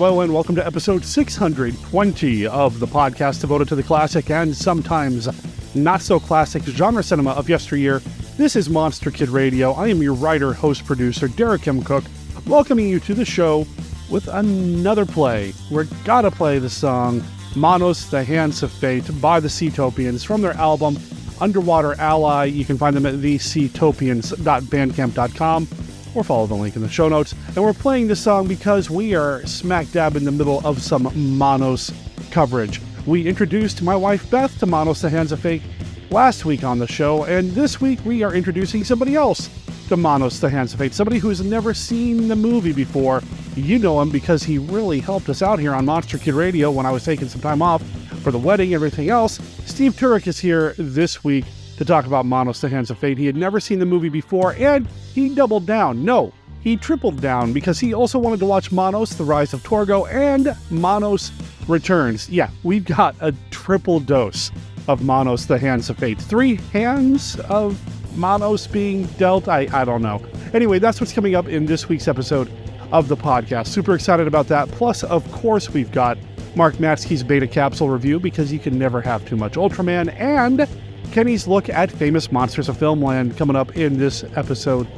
Hello and welcome to episode 620 of the podcast devoted to the classic and sometimes not-so-classic genre cinema of yesteryear. This is Monster Kid Radio. I am your writer, host, producer, Derek M. Cook, welcoming you to the show with another play. We're gotta play the song Manos, the Hands of Fate by the Seatopians from their album Underwater Ally. You can find them at theseatopians.bandcamp.com or follow the link in the show notes. And we're playing this song because we are smack dab in the middle of some Manos coverage. We introduced my wife Beth to Manos, the Hands of Fate last week on the show, and this week we are introducing somebody else to Manos, the Hands of Fate, somebody who's never seen the movie before. You know him because he really helped us out here on Monster Kid Radio when I was taking some time off for the wedding and everything else. Steve Turek is here this week to talk about Manos, the Hands of Fate. He had never seen the movie before, and he doubled down. No, he tripled down because he also wanted to watch Manos, the Rise of Torgo, and Manos Returns. Yeah, we've got a triple dose of Manos, the Hands of Fate. 3 hands of Manos being dealt? I don't know. Anyway, that's what's coming up in this week's episode of the podcast. Super excited about that. Plus, of course, we've got Mark Matzke's Beta Capsule review because you can never have too much Ultraman, and Kenny's look at famous monsters of Filmland coming up in this episode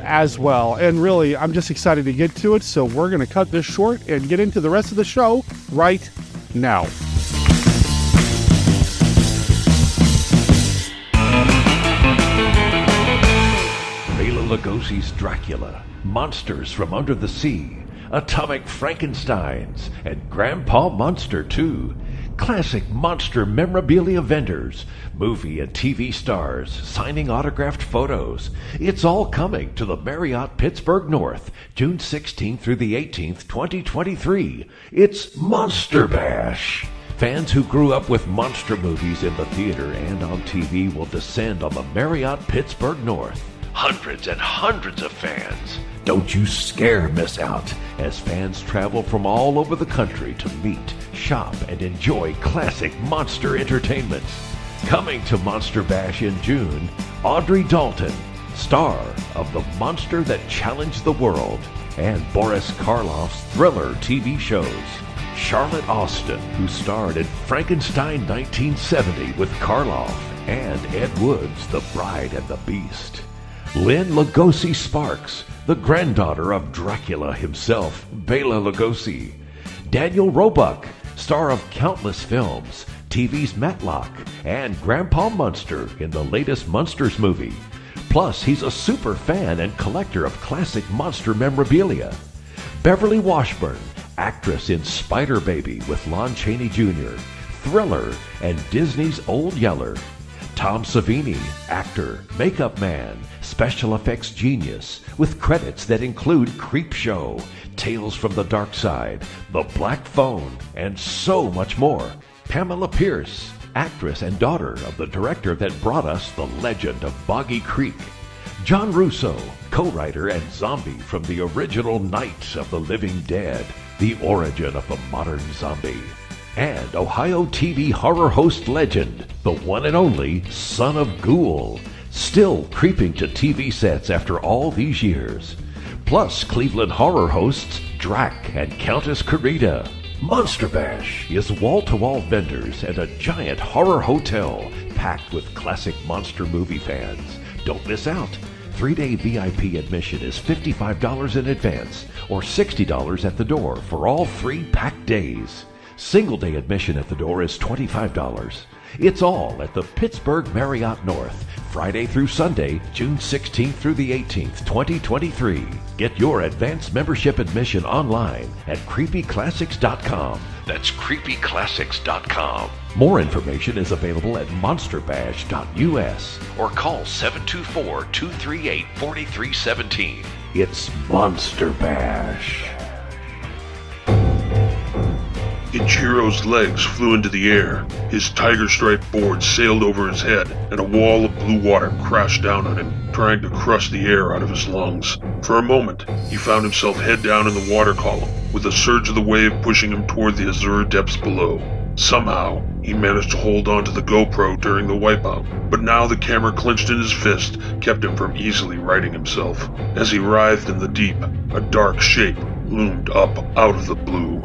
as well. And really, I'm just excited to get to it, so we're going to cut this short and get into the rest of the show right now. Bela Lugosi's Dracula, Monsters from Under the Sea, Atomic Frankensteins, and Grandpa Monster 2. Classic monster memorabilia vendors, movie and TV stars, signing autographed photos. It's all coming to the Marriott Pittsburgh North, June 16th through the 18th, 2023. It's Monster Bash. Fans who grew up with monster movies in the theater and on TV will descend on the Marriott Pittsburgh North. Hundreds and hundreds of fans. Don't you miss out as fans travel from all over the country to meet, shop, and enjoy classic monster entertainment. Coming to Monster Bash in June, Audrey Dalton, star of The Monster That Challenged the World, and Boris Karloff's Thriller TV shows. Charlotte Austin, who starred in Frankenstein 1970 with Karloff, and Ed Wood's The Bride and the Beast. Lynn Lugosi Sparks, the granddaughter of Dracula himself, Bela Lugosi. Daniel Roebuck, star of countless films, TV's Matlock, and Grandpa Munster in the latest Munsters movie. Plus, he's a super fan and collector of classic monster memorabilia. Beverly Washburn, actress in Spider Baby with Lon Chaney Jr., Thriller, and Disney's Old Yeller. Tom Savini, actor, makeup man, special effects genius, with credits that include Creepshow, Tales from the Dark Side, The Black Phone, and so much more. Pamela Pierce, actress and daughter of the director that brought us The Legend of Boggy Creek. John Russo, co-writer and zombie from the original Night of the Living Dead, the origin of the modern zombie. And Ohio TV horror host legend, the one and only Son of Ghoul, still creeping to TV sets after all these years. Plus Cleveland horror hosts Drac and Countess Carita. Monster Bash is wall-to-wall vendors and a giant horror hotel packed with classic monster movie fans. Don't miss out. 3-day VIP admission is $55 in advance or $60 at the door for all 3 packed days. Single-day admission at the door is $25. It's all at the Pittsburgh Marriott North, Friday through Sunday, June 16th through the 18th, 2023. Get your advanced membership admission online at creepyclassics.com. That's creepyclassics.com. More information is available at monsterbash.us or call 724-238-4317. It's Monster Bash. Ichiro's legs flew into the air, his tiger-striped board sailed over his head, and a wall of blue water crashed down on him, trying to crush the air out of his lungs. For a moment, he found himself head down in the water column, with the surge of the wave pushing him toward the azure depths below. Somehow, he managed to hold on to the GoPro during the wipeout, but now the camera clenched in his fist kept him from easily righting himself. As he writhed in the deep, a dark shape loomed up out of the blue.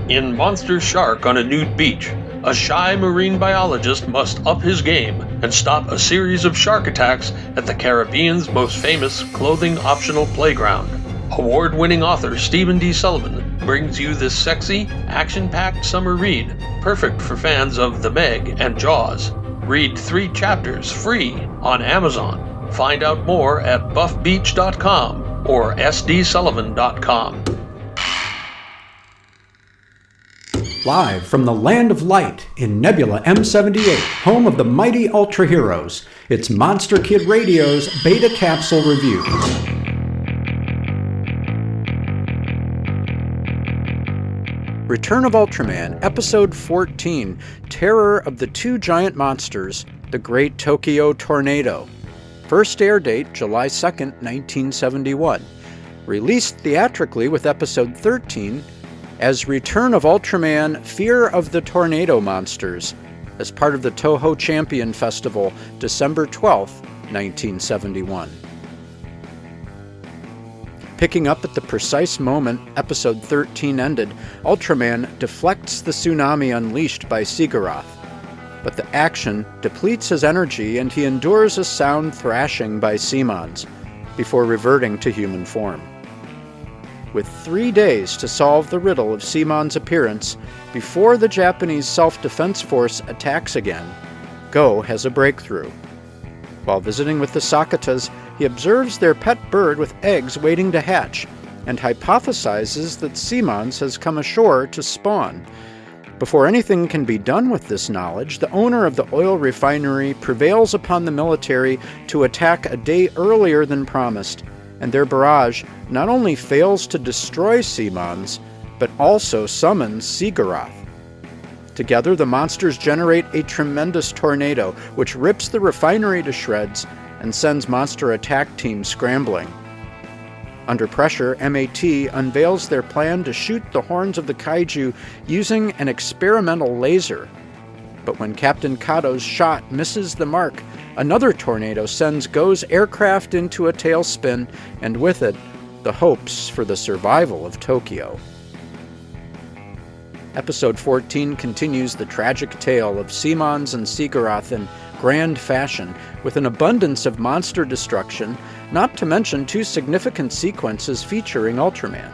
In Monster Shark on a Nude Beach, a shy marine biologist must up his game and stop a series of shark attacks at the Caribbean's most famous clothing-optional playground. Award-winning author Stephen D. Sullivan brings you this sexy, action-packed summer read, perfect for fans of The Meg and Jaws. Read 3 chapters free on Amazon. Find out more at buffbeach.com or sdsullivan.com. Live from the Land of Light in Nebula M78, home of the mighty Ultra Heroes, it's Monster Kid Radio's Beta Capsule Review. Return of Ultraman, Episode 14, Terror of the Two Giant Monsters, The Great Tokyo Tornado. First air date, July 2nd, 1971. Released theatrically with Episode 13, as Return of Ultraman Fear of the Tornado Monsters, as part of the Toho Champion Festival, December 12, 1971. Picking up at the precise moment Episode 13 ended, Ultraman deflects the tsunami unleashed by Sigurath, but the action depletes his energy and he endures a sound thrashing by Seamons, before reverting to human form. With 3 days to solve the riddle of Seamon's appearance before the Japanese Self-Defense Force attacks again, Go has a breakthrough. While visiting with the Sakutas, he observes their pet bird with eggs waiting to hatch, and hypothesizes that Seamon's has come ashore to spawn. Before anything can be done with this knowledge, the owner of the oil refinery prevails upon the military to attack a day earlier than promised, and their barrage not only fails to destroy Seamon's, but also summons Sigurath. Together, the monsters generate a tremendous tornado, which rips the refinery to shreds and sends monster attack teams scrambling. Under pressure, MAT unveils their plan to shoot the horns of the kaiju using an experimental laser. But when Captain Kato's shot misses the mark, another tornado sends Go's aircraft into a tailspin, and with it, the hopes for the survival of Tokyo. Episode 14 continues the tragic tale of Seamon's and Sigurath in grand fashion, with an abundance of monster destruction, not to mention 2 significant sequences featuring Ultraman.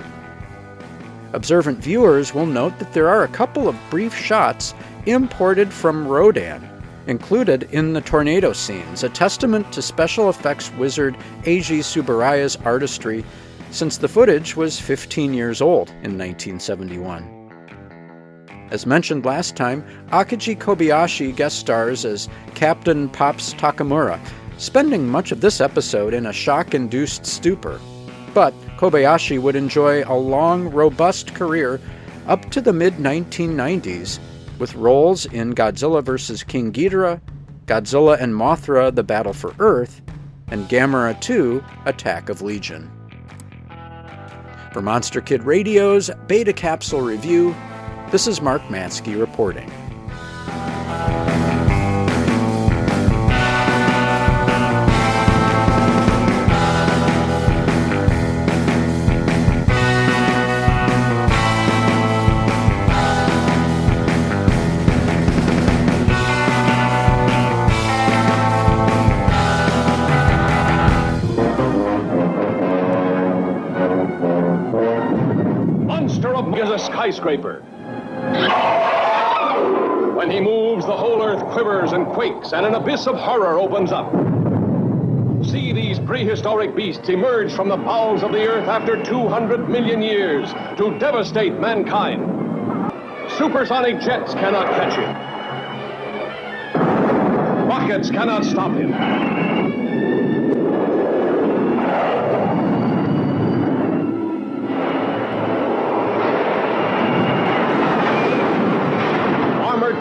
Observant viewers will note that there are a couple of brief shots imported from Rodan, included in the tornado scenes, a testament to special effects wizard Eiji Tsuburaya's artistry, since the footage was 15 years old in 1971. As mentioned last time, Akiji Kobayashi guest stars as Captain Pops Takamura, spending much of this episode in a shock-induced stupor. But Kobayashi would enjoy a long, robust career up to the mid-1990s, with roles in Godzilla vs. King Ghidorah, Godzilla and Mothra: The Battle for Earth, and Gamera 2: Attack of Legion. For Monster Kid Radio's Beta Capsule Review, this is Mark Matzke reporting. Is a skyscraper. When he moves, the whole earth quivers and quakes, and an abyss of horror opens up. See these prehistoric beasts emerge from the bowels of the earth after 200 million years to devastate mankind. Supersonic jets cannot catch him. Rockets cannot stop him.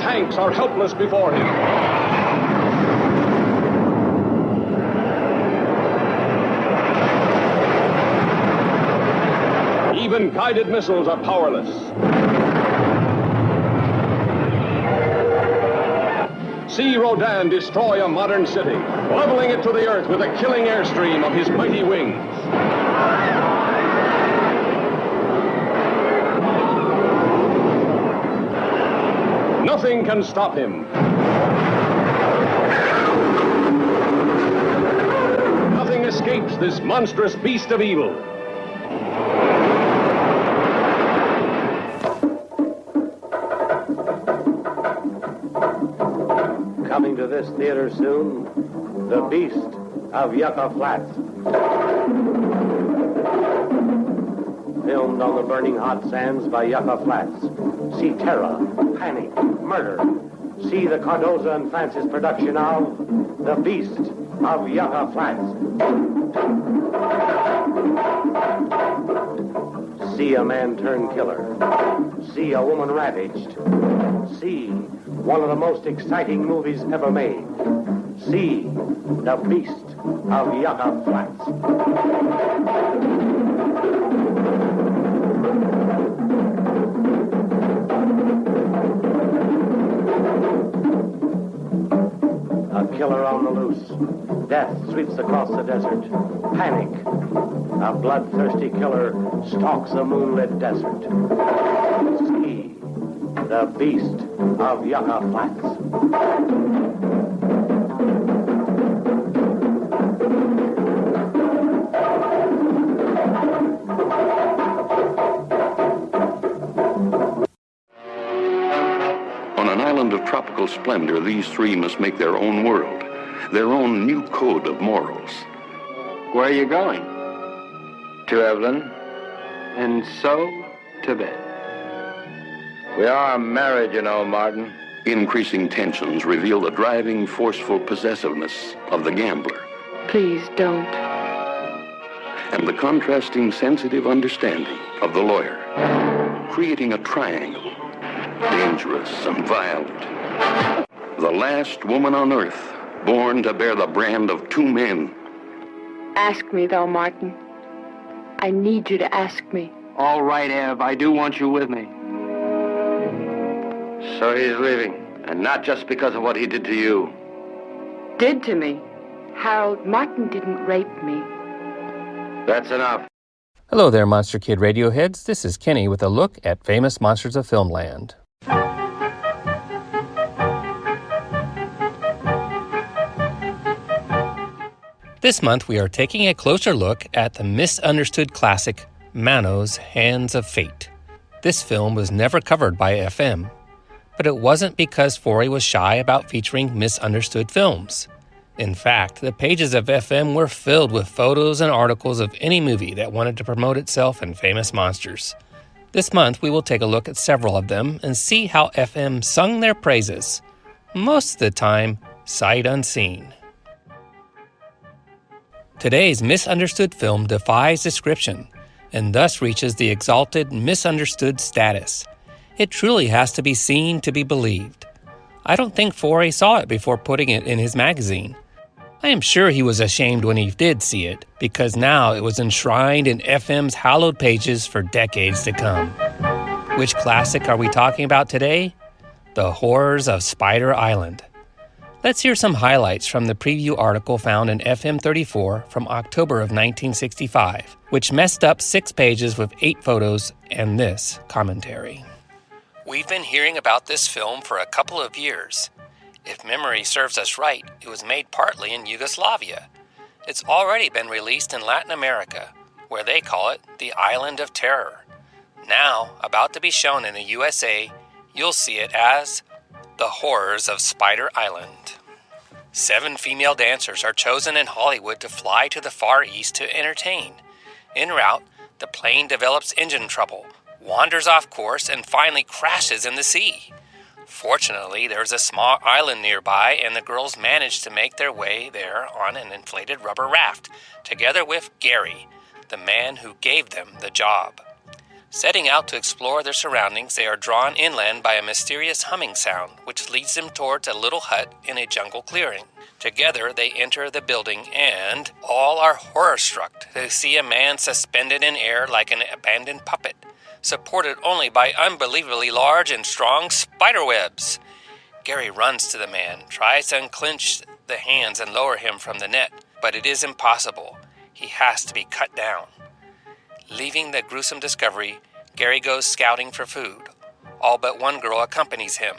Tanks are helpless before him. Even guided missiles are powerless. See Rodan destroy a modern city, leveling it to the earth with a killing airstream of his mighty wings. Nothing can stop him. Nothing escapes this monstrous beast of evil. Coming to this theater soon, The Beast of Yucca Flats. Filmed on the burning hot sands by Yucca Flats. See terror, panic, murder. See the Cardoza and Francis production of The Beast of Yucca Flats. See a man turn killer. See a woman ravaged. See one of the most exciting movies ever made. See The Beast of Yucca Flats. A killer on the loose. Death sweeps across the desert. Panic. A bloodthirsty killer stalks a moonlit desert. See The Beast of Yucca Flats. On an island of tropical splendor, these three must make their own world, their own new code of morals. Where are you going? To Evelyn, and so to bed. We are married, you know, Martin. Increasing tensions reveal the driving, forceful possessiveness of the gambler. Please don't. And the contrasting, sensitive understanding of the lawyer, creating a triangle, dangerous and violent. The last woman on earth, born to bear the brand of two men. Ask me, though, Martin. I need you to ask me. All right, Ev, I do want you with me. So he's leaving, and not just because of what he did to you. Did to me? Harold, Martin didn't rape me. That's enough. Hello there, Monster Kid Radio heads. This is Kenny with a look at famous monsters of Filmland. This month, we are taking a closer look at the misunderstood classic, Manos, Hands of Fate. This film was never covered by FM, but it wasn't because Forey was shy about featuring misunderstood films. In fact, the pages of FM were filled with photos and articles of any movie that wanted to promote itself and famous monsters. This month, we will take a look at several of them and see how FM sung their praises, most of the time, sight unseen. Today's misunderstood film defies description and thus reaches the exalted misunderstood status. It truly has to be seen to be believed. I don't think Forey saw it before putting it in his magazine. I am sure he was ashamed when he did see it, because now it was enshrined in FM's hallowed pages for decades to come. Which classic are we talking about today? The Horrors of Spider Island. Let's hear some highlights from the preview article found in FM 34 from October of 1965, which messed up 6 pages with 8 photos and this commentary. We've been hearing about this film for a couple of years. If memory serves us right, it was made partly in Yugoslavia. It's already been released in Latin America, where they call it the Island of Terror. Now, about to be shown in the USA, you'll see it as The Horrors of Spider Island. 7 female dancers are chosen in Hollywood to fly to the Far East to entertain. En route, the plane develops engine trouble, wanders off course, and finally crashes in the sea. Fortunately, there's a small island nearby, and the girls manage to make their way there on an inflated rubber raft, together with Gary, the man who gave them the job. Setting out to explore their surroundings, they are drawn inland by a mysterious humming sound, which leads them towards a little hut in a jungle clearing. Together, they enter the building, and all are horror-struck to see a man suspended in air like an abandoned puppet, supported only by unbelievably large and strong spider webs. Gary runs to the man, tries to unclench the hands and lower him from the net, but it is impossible. He has to be cut down. Leaving the gruesome discovery, Gary goes scouting for food. All but one girl accompanies him.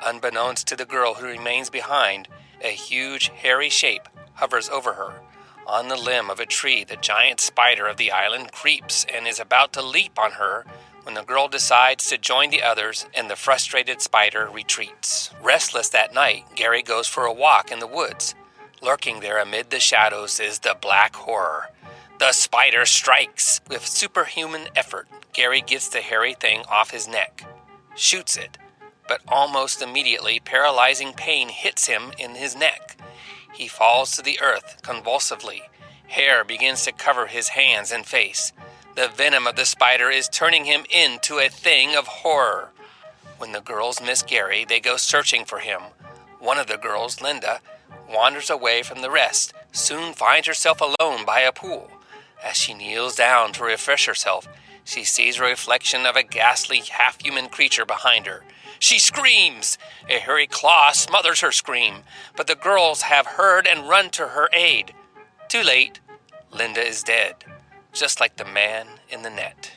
Unbeknownst to the girl who remains behind, a huge, hairy shape hovers over her. On the limb of a tree, the giant spider of the island creeps and is about to leap on her when the girl decides to join the others and the frustrated spider retreats. Restless that night, Gary goes for a walk in the woods. Lurking there amid the shadows is the Black Horror. The spider strikes. With superhuman effort, Gary gets the hairy thing off his neck, shoots it, but almost immediately paralyzing pain hits him in his neck. He falls to the earth convulsively. Hair begins to cover his hands and face. The venom of the spider is turning him into a thing of horror. When the girls miss Gary, they go searching for him. One of the girls, Linda, wanders away from the rest, soon finds herself alone by a pool. As she kneels down to refresh herself, she sees a reflection of a ghastly, half-human creature behind her. She screams! A hairy claw smothers her scream, but the girls have heard and run to her aid. Too late. Linda is dead, just like the man in the net.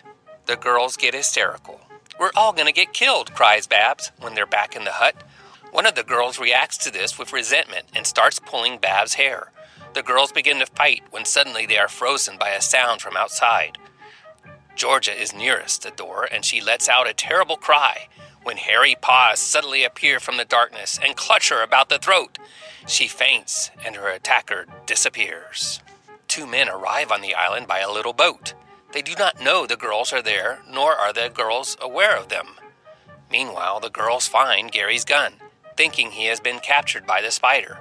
The girls get hysterical. "We're all gonna get killed," cries Babs when they're back in the hut. One of the girls reacts to this with resentment and starts pulling Babs' hair. The girls begin to fight when suddenly they are frozen by a sound from outside. Georgia is nearest the door and she lets out a terrible cry when hairy paws suddenly appear from the darkness and clutch her about the throat. She faints and her attacker disappears. 2 men arrive on the island by a little boat. They do not know the girls are there, nor are the girls aware of them. Meanwhile, the girls find Gary's gun, thinking he has been captured by the spider.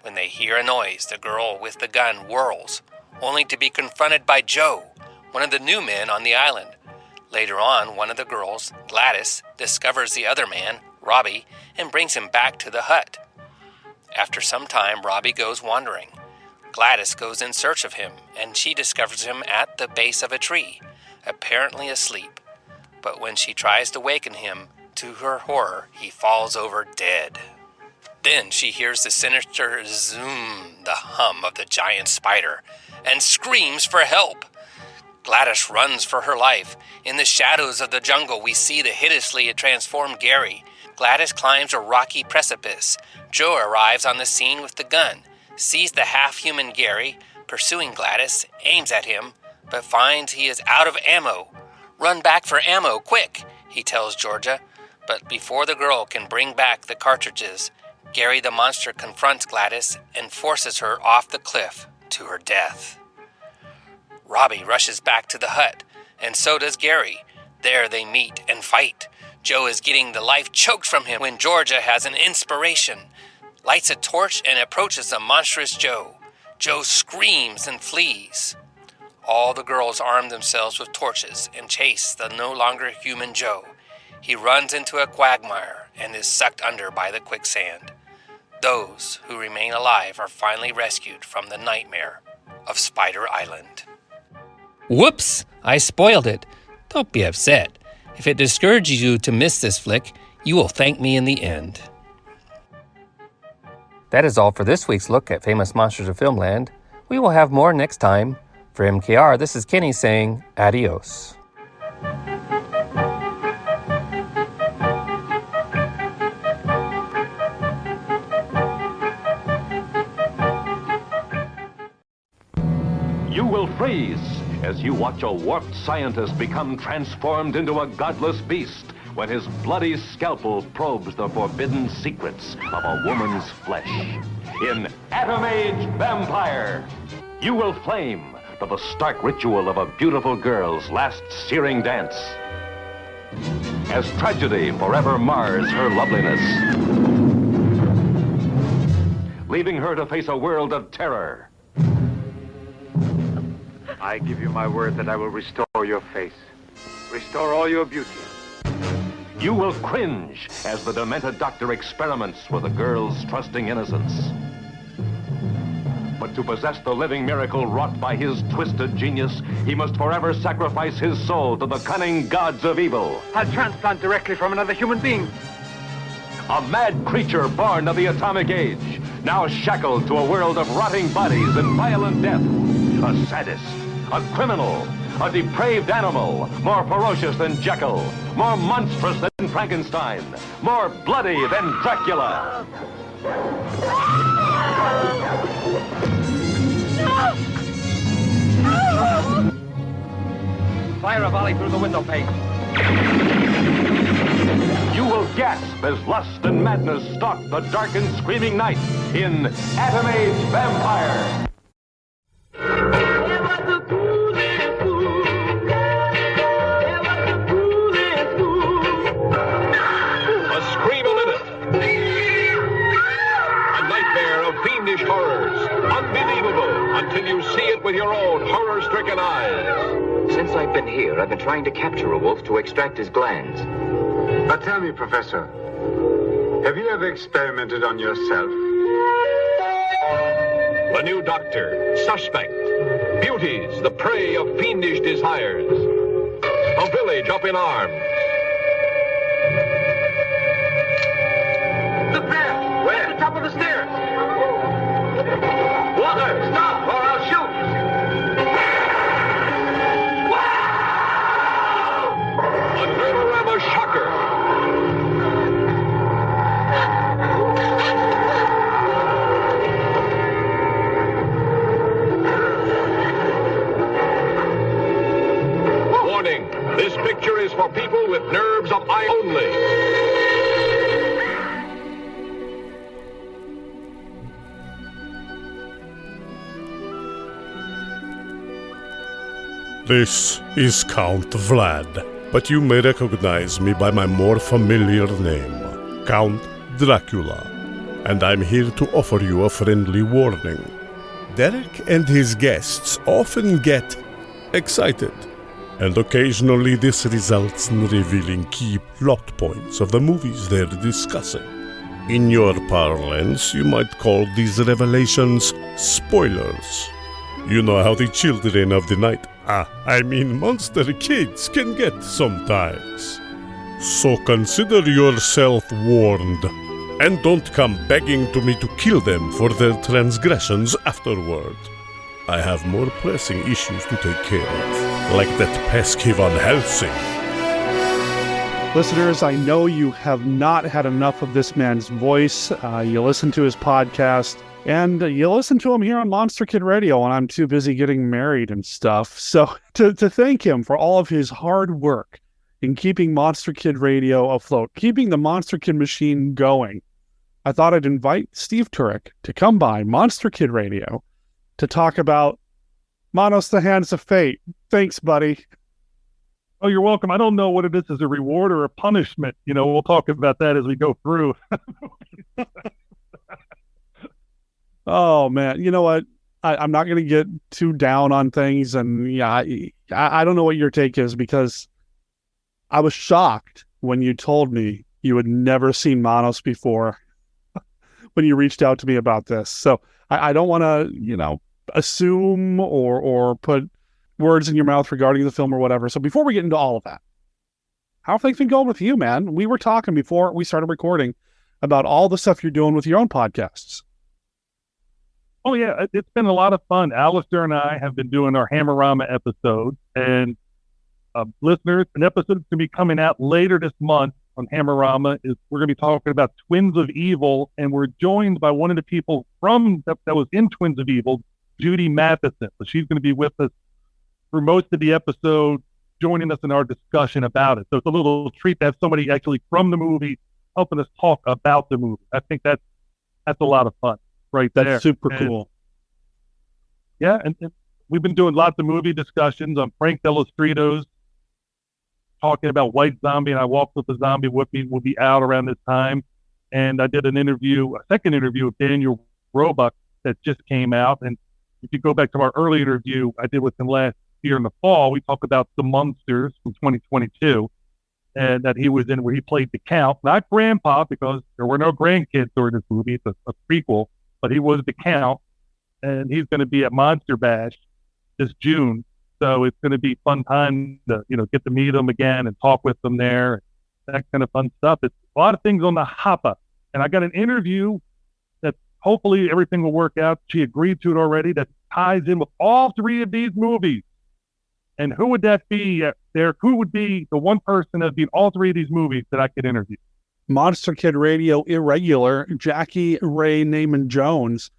When they hear a noise, the girl with the gun whirls, only to be confronted by Joe, one of the new men on the island. Later on, one of the girls, Gladys, discovers the other man, Robbie, and brings him back to the hut. After some time, Robbie goes wandering. Gladys goes in search of him, and she discovers him at the base of a tree, apparently asleep. But when she tries to waken him, to her horror, he falls over dead. Then she hears the sinister zoom, the hum of the giant spider, and screams for help. Gladys runs for her life. In the shadows of the jungle, we see the hideously transformed Gary. Gladys climbs a rocky precipice. Joe arrives on the scene with the gun, sees the half-human Gary, pursuing Gladys, aims at him, but finds he is out of ammo. "Run back for ammo, quick," he tells Georgia. But before the girl can bring back the cartridges, Gary the monster confronts Gladys and forces her off the cliff to her death. Robbie rushes back to the hut, and so does Gary. There they meet and fight. Joe is getting the life choked from him when Georgia has an inspiration, lights a torch and approaches the monstrous Joe. Joe screams and flees. All the girls arm themselves with torches and chase the no longer human Joe. He runs into a quagmire and is sucked under by the quicksand. Those who remain alive are finally rescued from the nightmare of Spider Island. Whoops! I spoiled it. Don't be upset. If it discourages you to miss this flick, you will thank me in the end. That is all for this week's look at famous monsters of Filmland. We will have more next time. For MKR, this is Kenny saying adios. You will freeze as you watch a warped scientist become transformed into a godless beast when his bloody scalpel probes the forbidden secrets of a woman's flesh. In Atom Age Vampire, you will flame to the stark ritual of a beautiful girl's last searing dance, as tragedy forever mars her loveliness, leaving her to face a world of terror. I give you my word that I will restore your face, restore all your beauty. You will cringe as the demented doctor experiments with a girl's trusting innocence. But to possess the living miracle wrought by his twisted genius, he must forever sacrifice his soul to the cunning gods of evil. I'll transplant directly from another human being. A mad creature born of the atomic age, now shackled to a world of rotting bodies and violent death. A sadist, a criminal, a depraved animal, more ferocious than Jekyll, more monstrous than Frankenstein, more bloody than Dracula. Fire a volley through the window pane. You will gasp as lust and madness stalk the dark and screaming night in Atom Age Vampire. A scream a minute. A nightmare of fiendish horrors. Unbelievable until you see it with your own horror-stricken eyes. Since I've been here, I've been trying to capture a wolf to extract his glands. But tell me, Professor, have you ever experimented on yourself? The new doctor, suspect, beauties, the prey of fiendish desires. A village up in arms. Look there! Where? At the top of the stairs! Walter, stop, or I'll shoot! A Nerorama shocker. Warning, this picture is for people with nerves of iron only. This is Count Vlad, but you may recognize me by my more familiar name, Count Dracula, and I'm here to offer you a friendly warning. Derek and his guests often get excited, and occasionally this results in revealing key plot points of the movies they're discussing. In your parlance, you might call these revelations spoilers. You know how the children of the night, monster kids can get sometimes. So consider yourself warned, and don't come begging to me to kill them for their transgressions afterward. I have more pressing issues to take care of, like that pesky Van Helsing. Listeners, I know you have not had enough of this man's voice. You listen to his podcast, and you listen to him here on Monster Kid Radio when I'm too busy getting married and stuff. So to thank him for all of his hard work in keeping Monster Kid Radio afloat, keeping the Monster Kid machine going, I thought I'd invite Steve Turek to come by Monster Kid Radio to talk about Manos, the Hands of Fate. Thanks, buddy. Oh, you're welcome. I don't know what it is as a reward or a punishment. You know, we'll talk about that as we go through. Oh, man. You know what? I'm not going to get too down on things. And yeah, I don't know what your take is, because I was shocked when you told me you had never seen Manos before when you reached out to me about this. So I don't want to, assume or put words in your mouth regarding the film or whatever. So before we get into all of that, how have things been going with you, man? We were talking before we started recording about all the stuff you're doing with your own podcasts. Oh, yeah, it's been a lot of fun. Alistair and I have been doing our Hammerama episode, and listeners, an episode that's going to be coming out later this month on Hammerama is we're going to be talking about Twins of Evil, and we're joined by one of the people from that was in Twins of Evil, Judy Matheson. So she's going to be with us for most of the episode, joining us in our discussion about it. So it's a little treat to have somebody actually from the movie helping us talk about the movie. I think that's a lot of fun right there. That's super cool. Yeah, and we've been doing lots of movie discussions on Frank Delastrito's talking about White Zombie, and I Walked with the Zombie will be out around this time. And I did a second interview with Daniel Roebuck that just came out. And if you go back to our early interview I did with him last year in the fall, we talked about The Munsters from 2022, and that he was in, where he played the Count, not Grandpa, because there were no grandkids during this movie. It's a prequel, but he was the Count, and he's going to be at Monster Bash this June. So it's going to be fun time to, get to meet him again and talk with them there, that kind of fun stuff. It's a lot of things on the hopper. And I got an interview that hopefully everything will work out. She agreed to it already, that ties in with all three of these movies. And who would that be, Derek? Who would be the one person that'd be in all three of these movies that I could interview? Monster Kid Radio irregular, Jackey Ray Neyman Jones.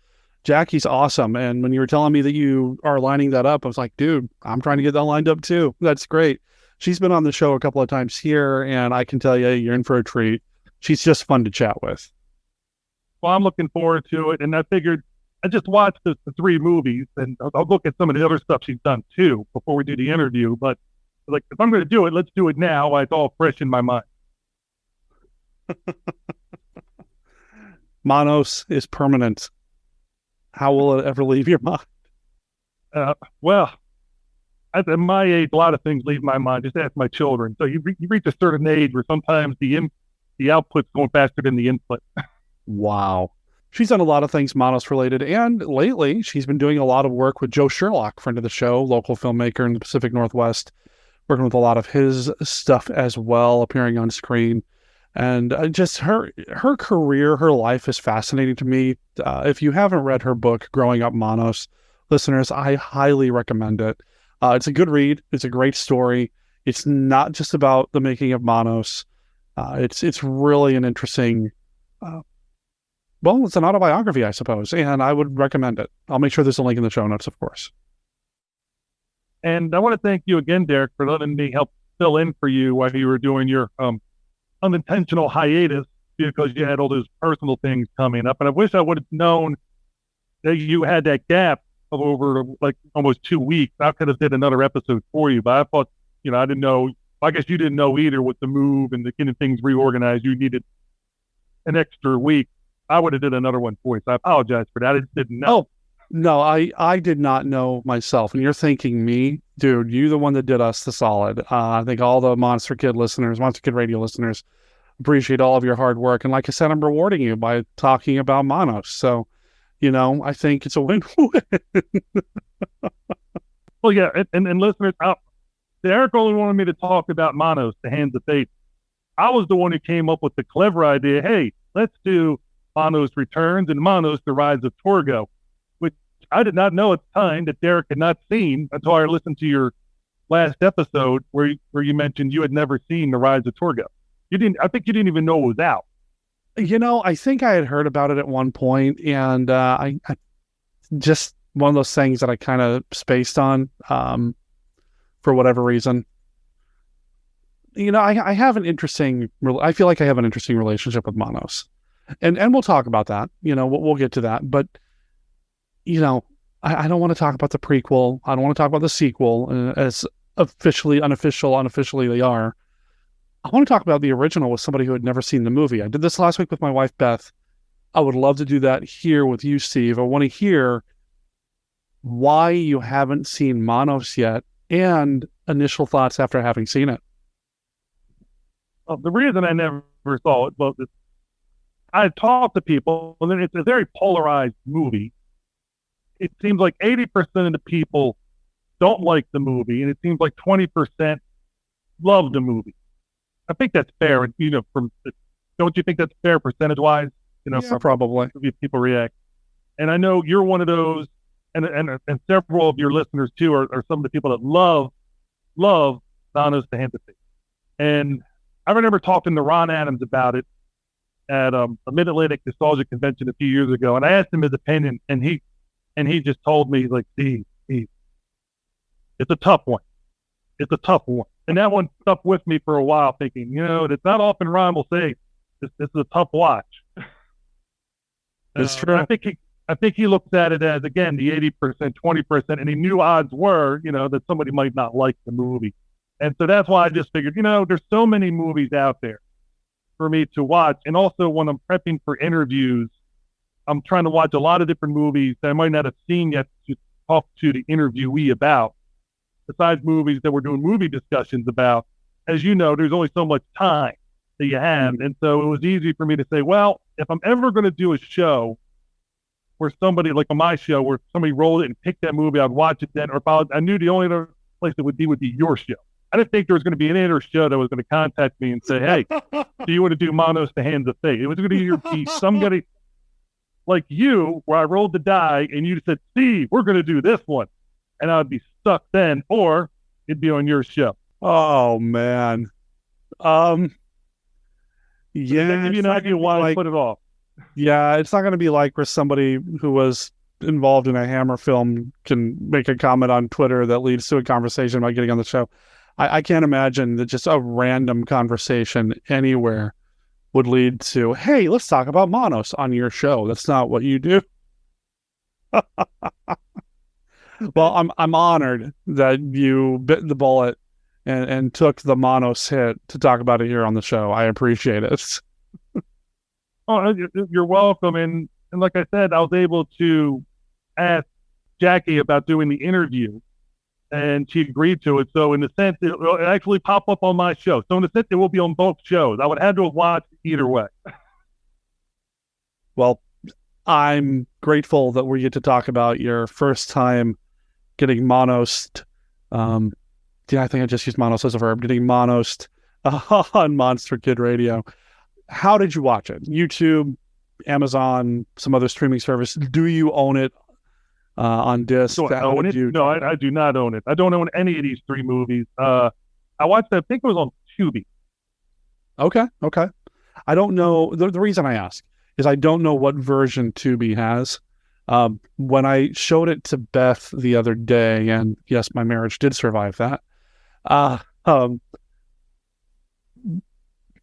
Jackie's awesome. And when you were telling me that you are lining that up, I was like, dude, I'm trying to get that lined up too. That's great. She's been on the show a couple of times here, and I can tell you, you're in for a treat. She's just fun to chat with. Well, I'm looking forward to it. And I figured I just watched the three movies, and I'll look at some of the other stuff she's done too before we do the interview. But like, if I'm going to do it, let's do it now while it's all fresh in my mind. Manos is permanent. How will it ever leave your mind? Well, at my age, a lot of things leave my mind. Just ask my children. So you reach a certain age where sometimes the output's going faster than the input. Wow. She's done a lot of things Manos related, and lately she's been doing a lot of work with Joe Sherlock, friend of the show, local filmmaker in the Pacific Northwest, working with a lot of his stuff as well, appearing on screen. And just her career, her life is fascinating to me. If you haven't read her book, Growing Up Manos, listeners, I highly recommend it. It's a good read. It's a great story. It's not just about the making of Manos. It's really an interesting, well, it's an autobiography, I suppose, and I would recommend it. I'll make sure there's a link in the show notes, of course. And I want to thank you again, Derek, for letting me help fill in for you while you were doing your unintentional hiatus because you had all those personal things coming up. And I wish I would have known that you had that gap of over like almost 2 weeks. I could have did another episode for you, but I thought, I didn't know. I guess you didn't know either with the move and the getting things reorganized. You needed an extra week. I would have did another one for you. So I apologize for that. I just didn't know. Oh, no, I did not know myself. And you're thanking me, dude, you the one that did us the solid. I think all the Monster Kid Radio listeners appreciate all of your hard work. And like I said, I'm rewarding you by talking about Manos. So, I think it's a win-win. Well, yeah. And listeners, Derek only wanted me to talk about Manos, the Hands of Fate. I was the one who came up with the clever idea. Hey, let's do Manos Returns and Manos, the Rise of Torgo, which I did not know at the time that Derek had not seen until I listened to your last episode where you mentioned you had never seen the Rise of Torgo. I think you didn't even know it was out. I think I had heard about it at one point, and I just one of those things that I kind of spaced on for whatever reason. I have an interesting. I feel like I have an interesting relationship with Manos. And we'll talk about that. We'll get to that. But, I don't want to talk about the prequel. I don't want to talk about the sequel as unofficially they are. I want to talk about the original with somebody who had never seen the movie. I did this last week with my wife, Beth. I would love to do that here with you, Steve. I want to hear why you haven't seen Manos yet and initial thoughts after having seen it. Well, the reason I never saw it, I talked to people, and then it's a very polarized movie. It seems like 80% of the people don't like the movie, and it seems like 20% love the movie. I think that's fair. Don't you think that's fair percentage-wise? Yeah, probably. People react. And I know you're one of those, and several of your listeners too are some of the people that love Manos, the Hands of Fate. And I remember talking to Ron Adams about it at a Mid-Atlantic Nostalgia Convention a few years ago, and I asked him his opinion, and he just told me, like, Steve, it's a tough one. It's a tough one. And that one stuck with me for a while, thinking, it's not often Ron will say, this is a tough watch. It's true. I think he looked at it as, again, the 80%, 20%, and he knew odds were, that somebody might not like the movie. And so that's why I just figured, there's so many movies out there for me to watch. And also when I'm prepping for interviews, I'm trying to watch a lot of different movies that I might not have seen yet to talk to the interviewee about, besides movies that we're doing movie discussions about. As you know, there's only so much time that you have. And so it was easy for me to say, well, if I'm ever going to do a show where somebody, like on my show, where somebody rolled it and picked that movie, I'd watch it then. Or if I knew the only other place it would be your show. I didn't think there was going to be any other show that was going to contact me and say, hey, do you want to do Manos, the Hands of Fate? It was going to be somebody like you, where I rolled the die and you said, Steve, we're going to do this one. And I would be stuck then. Or it'd be on your show. Oh man. Yeah. Give you an idea why I put it off. Yeah, it's not going to be like where somebody who was involved in a Hammer film can make a comment on Twitter that leads to a conversation about getting on the show. I can't imagine that just a random conversation anywhere would lead to, hey, let's talk about Manos on your show. That's not what you do. Well, I'm honored that you bit the bullet and took the Manos hit to talk about it here on the show. I appreciate it. Oh, you're welcome. And like I said, I was able to ask Jackey about doing the interview, and she agreed to it. So in a sense, it'll actually pop up on my show. So in a sense, it will be on both shows. I would have to have watched either way. Well, I'm grateful that we get to talk about your first time getting monosed. Yeah, I think I just used monos as a verb. Getting monosed on Monster Kid Radio. How did you watch it? YouTube, Amazon, some other streaming service. Do you own it on disc? Do I own it? No, I do not own it. I don't own any of these three movies. I watched it, I think it was on Tubi. Okay. I don't know. The reason I ask is I don't know what version Tubi has. When I showed it to Beth the other day, and yes, my marriage did survive that,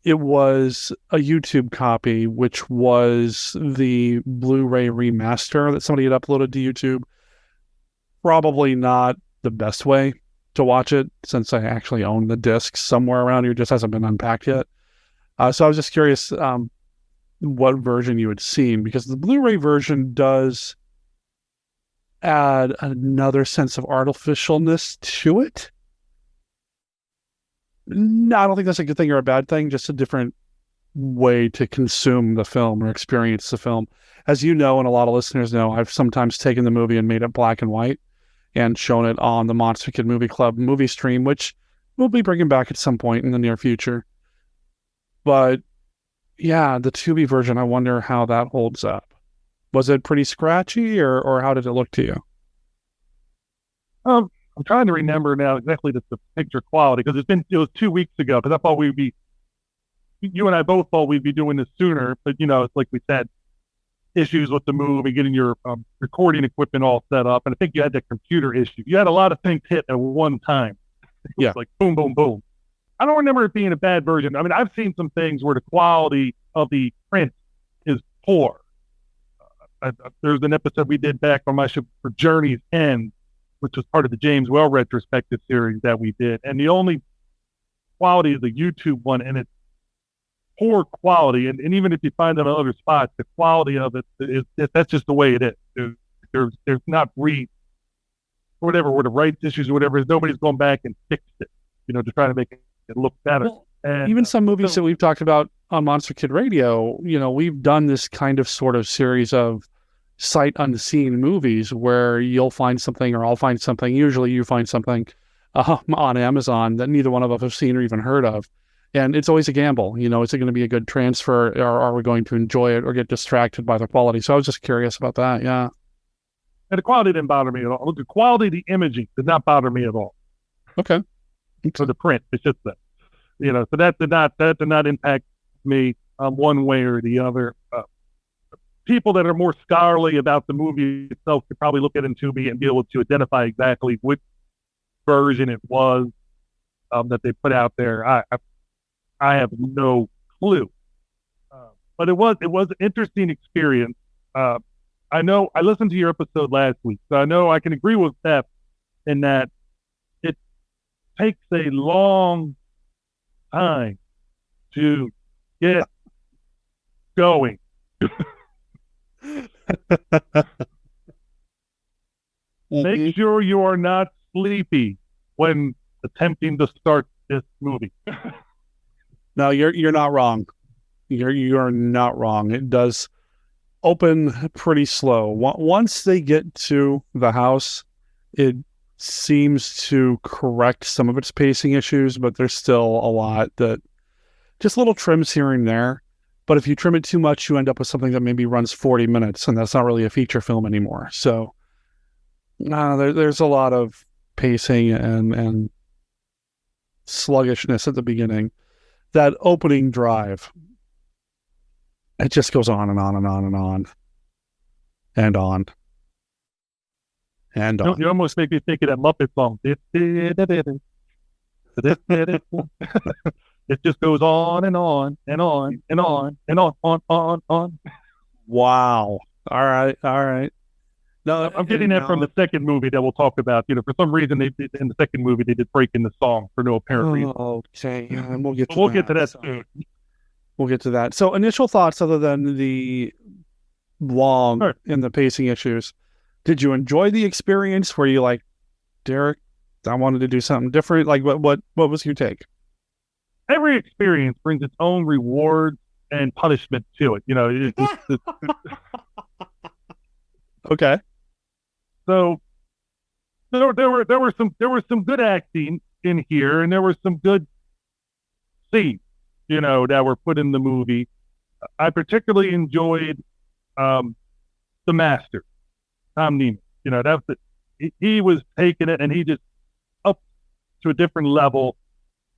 it was a YouTube copy, which was the Blu-ray remaster that somebody had uploaded to YouTube. Probably not the best way to watch it, since I actually own the disc somewhere around here. It just hasn't been unpacked yet. So I was just curious what version you had seen, because the Blu-ray version does add another sense of artificialness to it. No, I don't think that's a good thing or a bad thing, just a different way to consume the film or experience the film. As you know, and a lot of listeners know, I've sometimes taken the movie and made it black and white and shown it on the Monster Kid Movie Club movie stream, which we'll be bringing back at some point in the near future. But yeah, the Tubi version, I wonder how that holds up. Was it pretty scratchy, or how did it look to you? I'm trying to remember now exactly the picture quality, because it was 2 weeks ago, because I thought you and I both thought we'd be doing this sooner, but it's like we said, issues with the movie, getting your recording equipment all set up, and I think you had that computer issue. You had a lot of things hit at one time. Yeah, like boom, boom, boom. I don't remember it being a bad version. I mean, I've seen some things where the quality of the print is poor. There's an episode we did back on my show for Journey's End, which was part of the James Well retrospective series that we did. And the only quality is the YouTube one, and it's poor quality. And even if you find it on other spots, the quality of it is that's just the way it is. There's not whatever, where the rights issues or whatever, nobody's going back and fixed it, to try to make it look better. Well, and even some movies that we've talked about on Monster Kid Radio, we've done this kind of sort of series of sight unseen movies where you'll find something or I'll find something. Usually you find something on Amazon that neither one of us have seen or even heard of. And it's always a gamble. Is it going to be a good transfer, or are we going to enjoy it or get distracted by the quality? So I was just curious about that. Yeah. And the quality didn't bother me at all. The quality of the imaging did not bother me at all. Okay. So the print, it's just that, so that did not impact me one way or the other. People that are more scholarly about the movie itself could probably look at it in Tubi and be able to identify exactly which version it was that they put out there. I have no clue, but it was an interesting experience. I know I listened to your episode last week, so I know I can agree with Steph in that it takes a long time to get going. Make sure you are not sleepy when attempting to start this movie. No, you're not wrong. You're not wrong. It does open pretty slow. Once they get to the house, it seems to correct some of its pacing issues, but there's still a lot that just little trims here and there. But if you trim it too much, you end up with something that maybe runs 40 minutes, and that's not really a feature film anymore. So there's a lot of pacing and sluggishness at the beginning. That opening drive, it just goes on and on and on and on and on and on. You almost make me think of that Muppet song. It just goes on and on and on and on and on. Wow. All right. No, I'm getting that from the second movie that we'll talk about. For some reason in the second movie they did break in the song for no apparent reason. Okay, and we'll get to that soon. We'll get to that. So, initial thoughts other than the long and the pacing issues. Did you enjoy the experience? Were you like, Derek, I wanted to do something different? Like, what was your take? Every experience brings its own reward and punishment to it. Okay. So there were some good acting in here, and there were some good scenes, that were put in the movie. I particularly enjoyed the Master, Tom Neyman. He was taking it, and he just up to a different level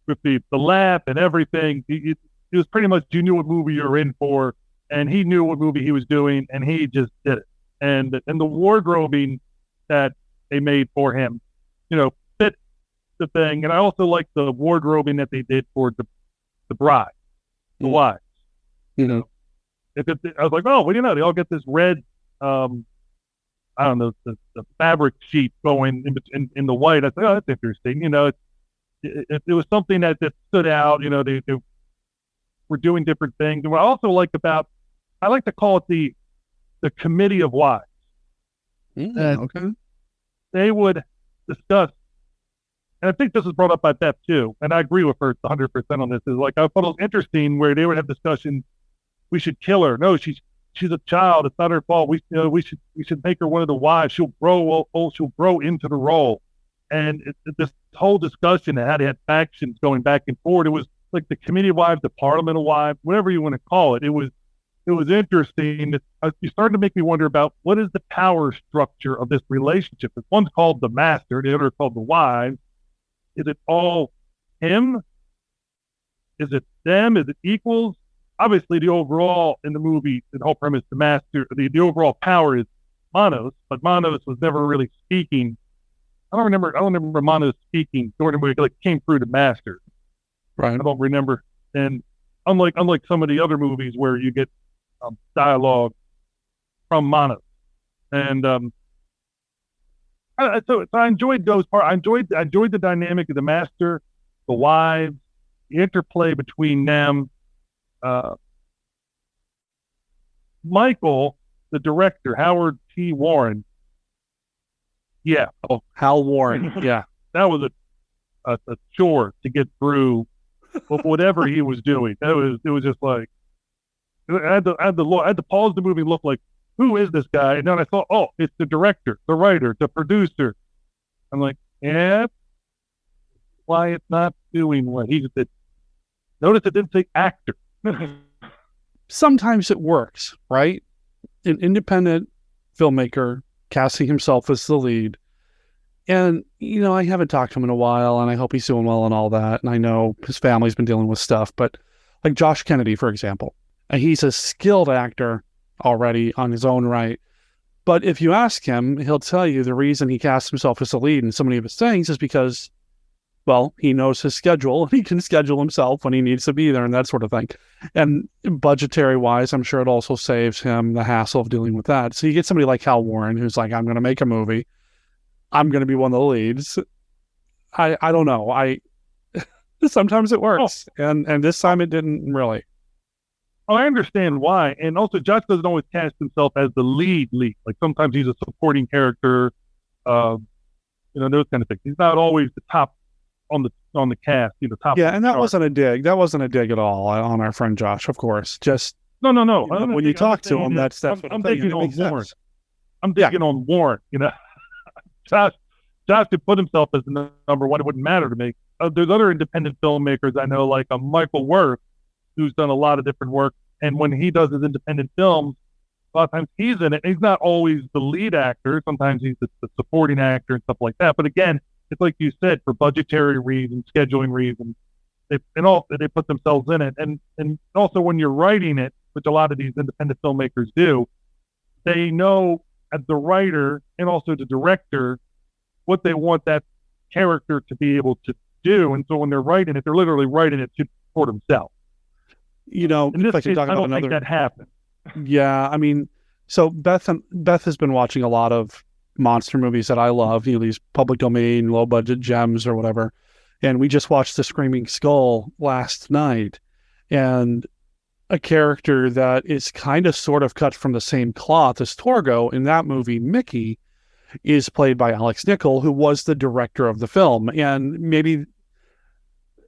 with the laugh and everything. It was pretty much, you knew what movie you were in for, and he knew what movie he was doing, and he just did it. And the wardrobing that they made for him, fit the thing. And I also like the wardrobing that they did for the bride, the wives. I was like, oh, well, they all get this red, I don't know, the fabric sheet going in the white. I was like, oh, that's interesting. It was something that stood out. They were doing different things. And what I also like I like to call it the committee of wives. Okay. They would discuss, and I think this was brought up by Beth too, and I agree with her 100% on this. Is like, I thought it was interesting where they would have discussions. We should kill her. No, she's a child. It's not her fault. We should make her one of the wives. She'll grow into the role. And this whole discussion and how they had factions going back and forth. It was like the committee of wives, the parliament of wives, whatever you want to call it. It was interesting. You started to make me wonder about what is the power structure of this relationship. If one's called the Master, the other is called the wives. Is it all him? Is it them? Is it equals? Obviously, the overall in the movie, the whole premise, the Master, the overall power is Manos, but Manos was never really speaking. I don't remember Manos speaking during the movie. Like, came through the Master. Right. I don't remember. And unlike some of the other movies where you get dialogue from Manos, and so I enjoyed those parts. I enjoyed the dynamic of the Master, the wives, the interplay between them. Michael, the director, Howard T. Warren. Yeah. Oh, Hal Warren. Yeah. That was a chore to get through whatever he was doing. It was just like, I had to pause the movie and look like, who is this guy? And then I thought, oh, it's the director, the writer, the producer. I'm like, yeah, why it's not doing what he did. Notice it didn't say actor. Sometimes it works, right? An independent filmmaker casting himself as the lead. And, I haven't talked to him in a while, and I hope he's doing well and all that. And I know his family's been dealing with stuff, but like Josh Kennedy, for example, and he's a skilled actor already on his own right. But if you ask him, he'll tell you the reason he casts himself as the lead in so many of his things is because, well, he knows his schedule and he can schedule himself when he needs to be there and that sort of thing. And budgetary wise, I'm sure it also saves him the hassle of dealing with that. So you get somebody like Hal Warren, who's like, I'm going to make a movie. I'm going to be one of the leads. I don't know. Sometimes it works. And this time it didn't really. Oh, I understand why. And also, Josh doesn't always cast himself as the lead. Like, sometimes he's a supporting character, those kind of things. He's not always the top on the cast, top. Yeah, and that wasn't a dig. That wasn't a dig at all on our friend Josh, of course. Just no. When you talk to him, that's I'm thinking on Warren. I'm thinking on Warren. Josh could put himself as the number one. It wouldn't matter to me. There's other independent filmmakers I know, like Michael Wirth, who's done a lot of different work. And when he does his independent films, a lot of times he's in it. He's not always the lead actor. Sometimes he's the supporting actor and stuff like that. But again, it's like you said, for budgetary reasons, scheduling reasons, they put themselves in it. And also when you're writing it, which a lot of these independent filmmakers do, they know as the writer and also the director what they want that character to be able to do. And so when they're writing it, they're literally writing it for themselves. You know, in this if I could case, talk I about don't think another. that happened. Yeah, I mean, so Beth has been watching a lot of monster movies that I love, you know, these public domain, low budget gems or whatever. And we just watched The Screaming Skull last night, and a character that is kind of sort of cut from the same cloth as Torgo in that movie, Mickey, is played by Alex Nichol, who was the director of the film. And maybe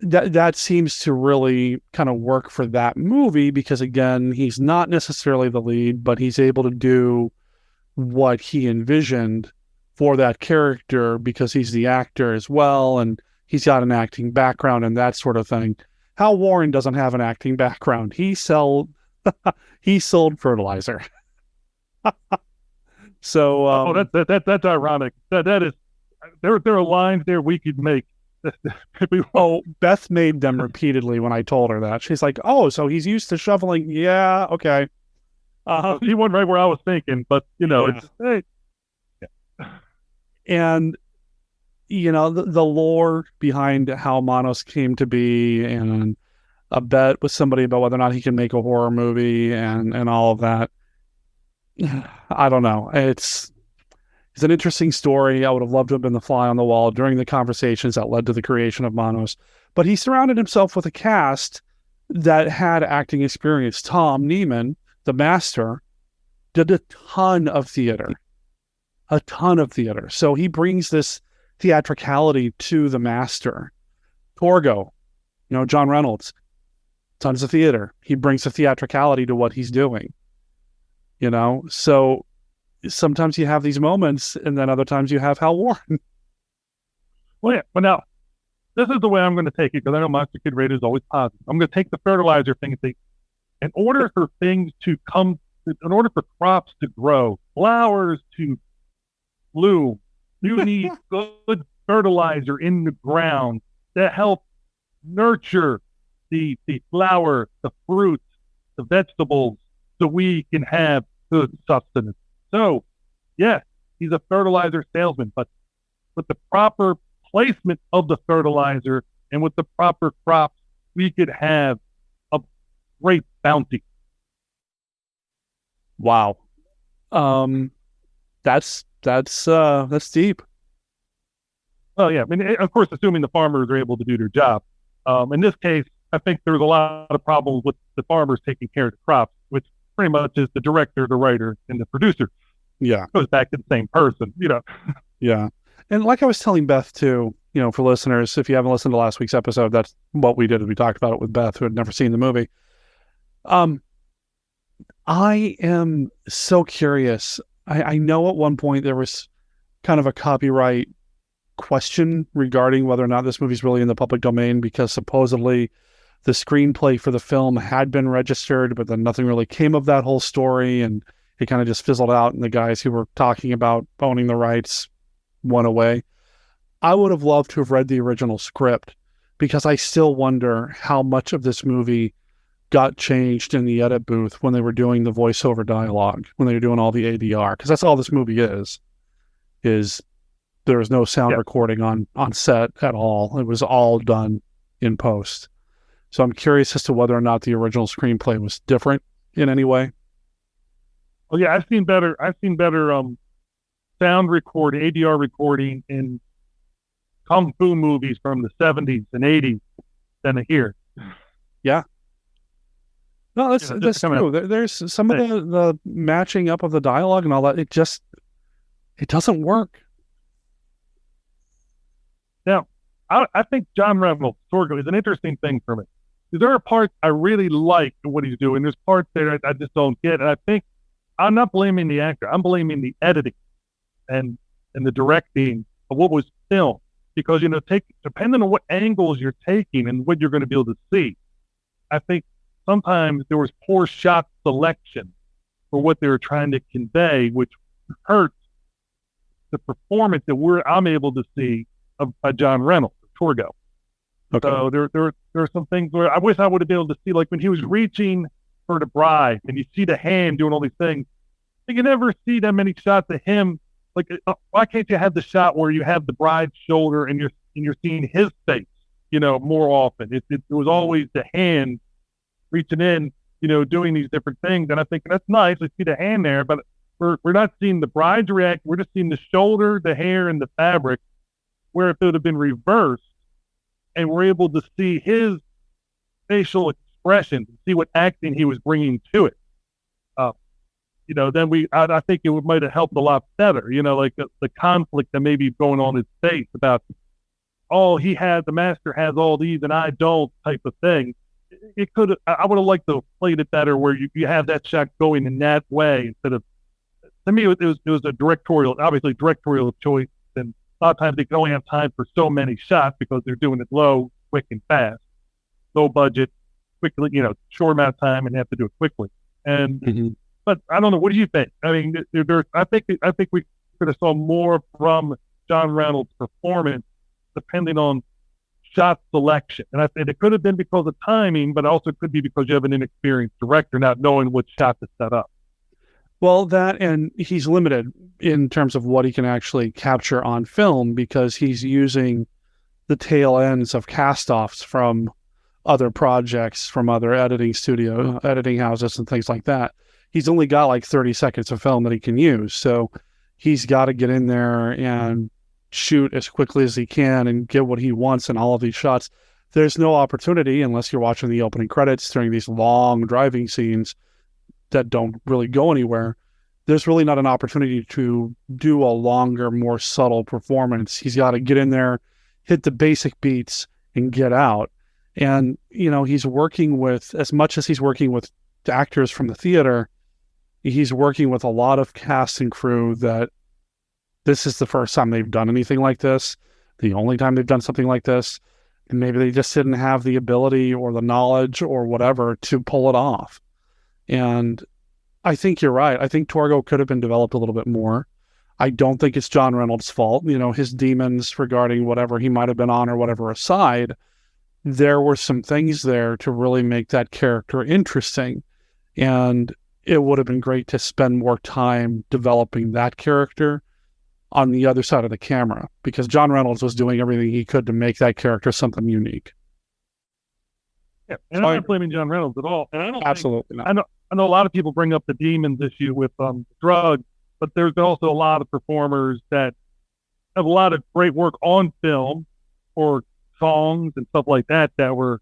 that seems to really kind of work for that movie because, again, he's not necessarily the lead, but he's able to do what he envisioned for that character because he's the actor as well, and he's got an acting background and that sort of thing. Hal Warren doesn't have an acting background. He sold fertilizer. So that's ironic. That is there are lines there we could make. Beth made them repeatedly when I told her that. She's like, "Oh, so he's used to shoveling." Yeah, okay. He went right where I was thinking, but yeah. It's and you know the lore behind how Manos came to be, and a bet with somebody about whether or not he can make a horror movie, and all of that. I don't know. It's an interesting story. I would have loved to have been the fly on the wall during the conversations that led to the creation of Manos. But he surrounded himself with a cast that had acting experience. Tom Neyman, the master, did a ton of theater. So he brings this theatricality to the master. Torgo, John Reynolds, tons of theater. He brings the theatricality to what he's doing. So sometimes you have these moments, and then other times you have Hal Warren. Well, yeah. But now, this is the way I'm going to take it, because I know Monster Kid Radio is always positive. I'm going to take the fertilizer thing and think, in order for crops to grow, flowers to bloom, you need good fertilizer in the ground to help nurture the flower, the fruits, the vegetables, so we can have good sustenance. So, yes, he's a fertilizer salesman, but with the proper placement of the fertilizer and with the proper crops, we could have a great bounty. Wow. That's deep. Well, yeah. I mean, of course, assuming the farmers are able to do their job. In this case, I think there's a lot of problems with the farmers taking care of the crops, which pretty much is the director, the writer, and the producer. Yeah. It goes back to the same person, Yeah. And like I was telling Beth too, for listeners, if you haven't listened to last week's episode, that's what we did. We talked about it with Beth, who had never seen the movie. I am so curious. I know at one point there was kind of a copyright question regarding whether or not this movie's really in the public domain, because supposedly the screenplay for the film had been registered, but then nothing really came of that whole story, and it kind of just fizzled out, and the guys who were talking about owning the rights went away. I would have loved to have read the original script, because I still wonder how much of this movie got changed in the edit booth when they were doing the voiceover dialogue, when they were doing all the ADR, because that's all this movie is there was no sound recording on set at all. It was all done in post. So I'm curious as to whether or not the original screenplay was different in any way. Well, yeah, I've seen better sound recording, ADR recording in kung fu movies from the 70s and 80s than here. Yeah. No, that's true. There's some of the matching up of the dialogue and all that. It doesn't work. Now, I think John Reynolds, Torgo, is an interesting thing for me. There are parts I really like what he's doing. There's parts there I just don't get. And I think I'm not blaming the actor. I'm blaming the editing and the directing of what was filmed. Because, depending on what angles you're taking and what you're going to be able to see, I think sometimes there was poor shot selection for what they were trying to convey, which hurts the performance that I'm able to see of John Reynolds, Torgo. Okay. So there are some things where I wish I would have been able to see, like when he was reaching for the bride, and you see the hand doing all these things. You can never see that many shots of him. Like, why can't you have the shot where you have the bride's shoulder and you're seeing his face? More often. It was always the hand reaching in, doing these different things. And I think that's nice. We see the hand there, but we're not seeing the bride's react. We're just seeing the shoulder, the hair, and the fabric. Where if it would have been reversed, and we're able to see his facial expression, see what acting he was bringing to it. Then I think it might have helped a lot better. Like the conflict that may be going on in his face about, the master has all these and I don't, type of thing. I would have liked to have played it better where you have that shot going in that way instead of, to me, it was a directorial choice. And a lot of times they can only have time for so many shots because they're doing it low, quick, and fast. Low budget, quickly, short amount of time, and they have to do it quickly. And but I don't know. What do you think? I mean, I think we could have saw more from John Reynolds' performance, depending on shot selection. And I think it could have been because of timing, but also could be because you have an inexperienced director not knowing what shot to set up. Well, that, and he's limited in terms of what he can actually capture on film because he's using the tail ends of cast-offs from other projects, from other editing houses and things like that. He's only got like 30 seconds of film that he can use. So he's got to get in there and shoot as quickly as he can and get what he wants in all of these shots. There's no opportunity, unless you're watching the opening credits during these long driving scenes that don't really go anywhere. There's really not an opportunity to do a longer, more subtle performance. He's got to get in there, hit the basic beats, and get out. And, he's working with, as much as he's working with actors from the theater, he's working with a lot of cast and crew that this is the first time they've done anything like this, the only time they've done something like this, and maybe they just didn't have the ability or the knowledge or whatever to pull it off. And I think you're right. I think Torgo could have been developed a little bit more. I don't think it's John Reynolds' fault. His demons regarding whatever he might have been on or whatever aside, there were some things there to really make that character interesting. And it would have been great to spend more time developing that character on the other side of the camera, because John Reynolds was doing everything he could to make that character something unique. Yeah, and I'm not blaming John Reynolds at all. Absolutely not. I know a lot of people bring up the demons issue with drugs, but there's also a lot of performers that have a lot of great work on film or songs and stuff like that were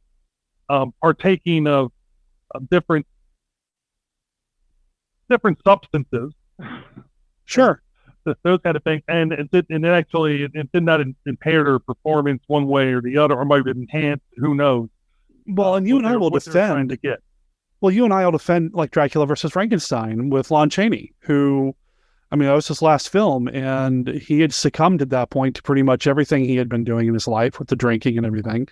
partaking of different substances. Sure. Those kind of things. And it did not impair their performance one way or the other, or might have enhanced, who knows. Well, and you and I will defend. Well, you and I will defend like Dracula versus Frankenstein with Lon Chaney, who, that was his last film, and he had succumbed at that point to pretty much everything he had been doing in his life with the drinking and everything,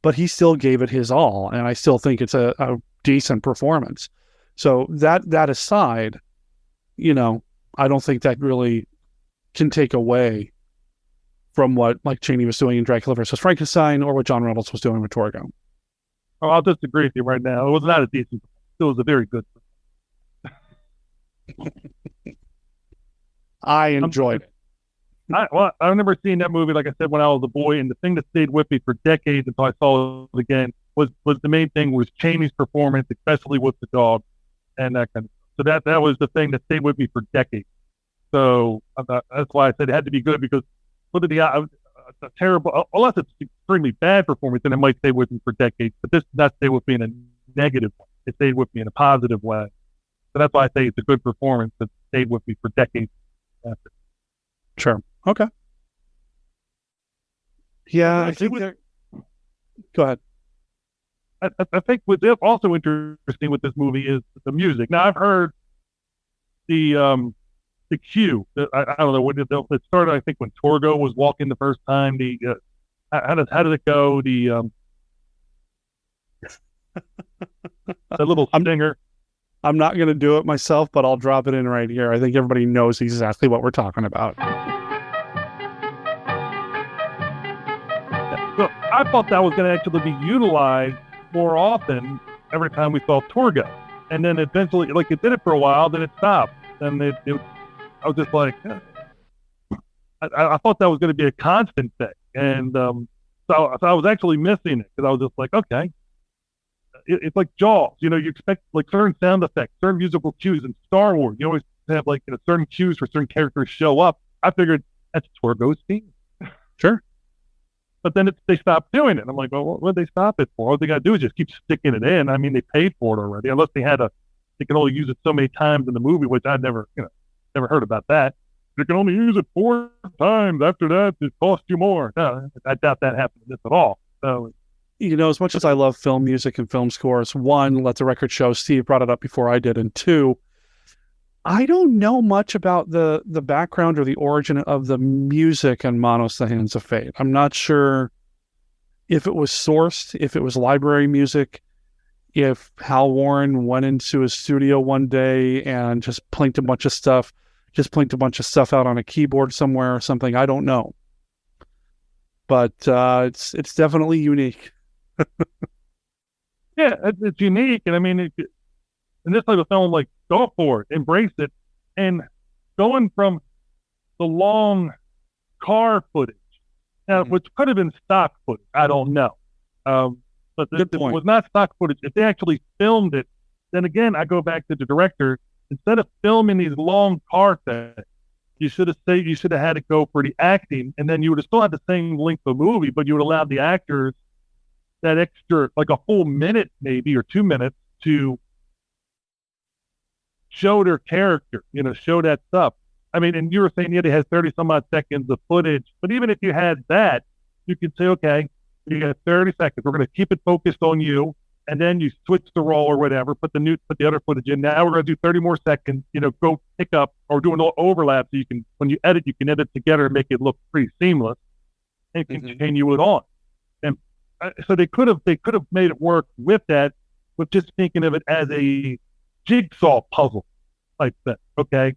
but he still gave it his all, and I still think it's a decent performance. So that aside, I don't think that really can take away from what like Chaney was doing in Dracula versus Frankenstein or what John Reynolds was doing with Torgo. Oh, I'll disagree with you right now. It was not a decent. It was a very good. I enjoyed it. I remember seeing that movie, like I said, when I was a boy, and the thing that stayed with me for decades until I saw it again was the main thing was Chaney's performance, especially with the dog and that kind of stuff. So that was the thing that stayed with me for decades. So that's why I said it had to be good, because look at a terrible, unless it's extremely bad performance, then it might stay with me for decades. But this did not stay with me in a negative way. It stayed with me in a positive way. So that's why I say it's a good performance that stayed with me for decades after. Sure. Okay. Yeah, I think go ahead. I think what's also interesting with this movie is the music. Now, I've heard the cue. I don't know what it started. I think when Torgo was walking the first time. How did it go? The little stinger. I'm not going to do it myself, but I'll drop it in right here. I think everybody knows exactly what we're talking about. I thought that was going to actually be utilized more often every time we saw Torgo. And then eventually, like, it did it for a while, then it stopped. And I was just like, I thought that was going to be a constant thing. And so I was actually missing it because I was just like, okay. It's like Jaws. You expect like certain sound effects, certain musical cues in Star Wars. You always have like certain cues for certain characters show up. I figured that's Torgo's theme. Sure. But then they stopped doing it. I'm like, well, what did they stop it for? All they got to do is just keep sticking it in. I mean, they paid for it already, unless they can only use it so many times in the movie, which I'd never heard about that. You can only use it 4 times. After that, it costs you more. No, I doubt that happened in this at all. So, as much as I love film music and film scores, one, let the record show, Steve brought it up before I did, and two, I don't know much about the background or the origin of the music in Manos, the Hands of Fate. I'm not sure if it was sourced, if it was library music, if Hal Warren went into his studio one day and just plinked a bunch of stuff out on a keyboard somewhere or something. I don't know. But it's definitely unique. Yeah, it's unique. And I mean, in this type of film, like, go for it, embrace it. And going from the long car footage, now, which could have been stock footage, I don't know. But it was not stock footage. If they actually filmed it, then again, I go back to the director. Instead of filming these long car things, you should have had it go for the acting, and then you would have still had the same length of movie, but you would allow the actors that extra, like a full minute maybe or 2 minutes, to show their character, show that stuff. I mean, and you were saying, it has 30 some odd seconds of footage, but even if you had that, you could say, okay, you got 30 seconds. We're going to keep it focused on you. And then you switch the role or whatever, put the other footage in. Now we're going to do 30 more seconds, go pick up or do an overlap. So when you edit together and make it look pretty seamless and continue it on. And so they could have made it work with that, with just thinking of it as a jigsaw puzzle type thing. Okay,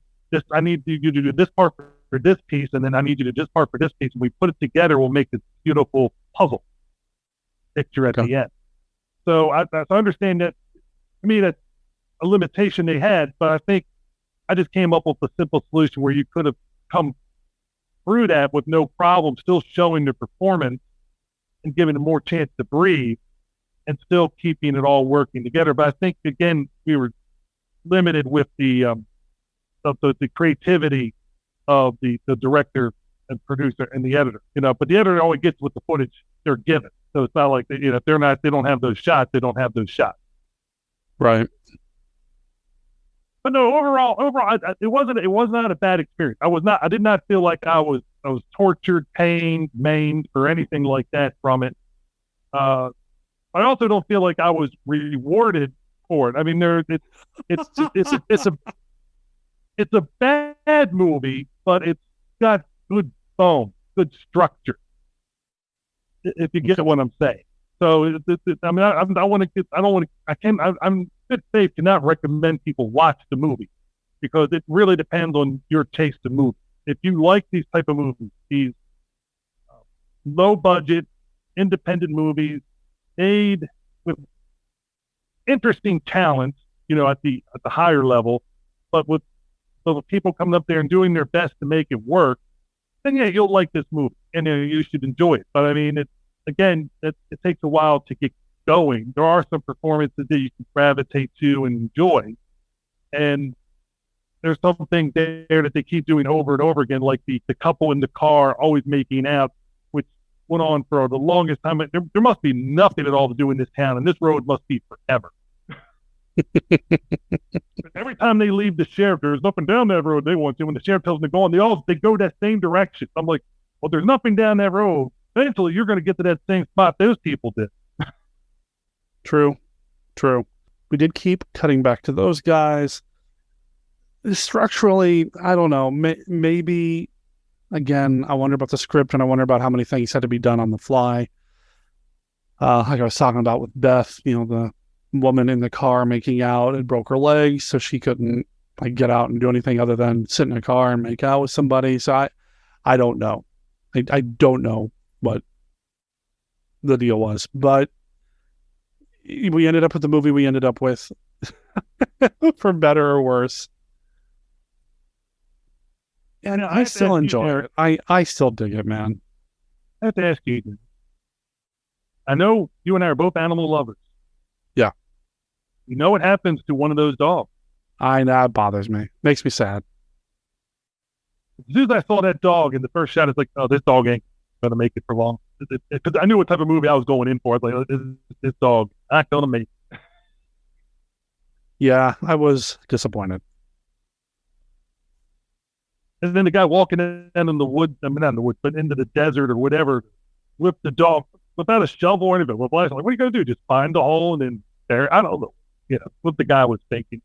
I need you to do this part for this piece, and then I need you to do this part for this piece. And we put it together, we'll make this beautiful puzzle picture at the end. So I understand that. To me, that's a limitation they had, but I think I just came up with a simple solution where you could have come through that with no problem, still showing the performance and giving them more chance to breathe, and still keeping it all working together. But I think, again, we were limited with the creativity of the director and producer and the editor. But the editor only gets with the footage they're given. So it's not like they don't have those shots, they don't have those shots. Right. But no, overall, it was not a bad experience. I did not feel like I was tortured, pained, maimed, or anything like that from it. I also don't feel like I was rewarded for it. I mean, it's a bad movie, but it's got good bone, good structure. If you get what I'm saying. So I'm good faith cannot recommend people watch the movie, because it really depends on your taste of movie. If you like these type of movies, these low budget, independent movies made with interesting talent, at the higher level, but with people coming up there and doing their best to make it work, then yeah, you'll like this movie and you should enjoy it. But I mean, it takes a while to get going. There are some performances that you can gravitate to and enjoy, and there's some things there that they keep doing over and over again, like the couple in the car always making out, which went on for the longest time. There must be nothing at all to do in this town, and this road must be forever. Every time they leave the sheriff, there's nothing down that road they want to. When the sheriff tells them to go on, they go that same direction. I'm like, well, there's nothing down that road. Eventually, you're going to get to that same spot those people did. True. We did keep cutting back to those guys. Structurally, I don't know. Maybe, again, I wonder about the script, and I wonder about how many things had to be done on the fly. Like I was talking about with Beth, the woman in the car making out and broke her leg, so she couldn't get out and do anything other than sit in a car and make out with somebody. So I don't know. I don't know, but the deal was. But we ended up with the movie we ended up with, for better or worse. And I still enjoy it. I still dig it, man. I have to ask you, I know you and I are both animal lovers. Yeah. You know what happens to one of those dogs? I know, it bothers me. Makes me sad. As soon as I saw that dog in the first shot, it's like, oh, this dog ain't going to make it for long. Because I knew what type of movie I was going in for. I was like, this dog not going to make it. Yeah, I was disappointed. And then the guy walking in the woods, I mean, not in the woods, but into the desert or whatever, whipped the dog without a shovel or anything. Like, what are you going to do? Just find the hole and then there? I don't know. You know, what the guy was thinking.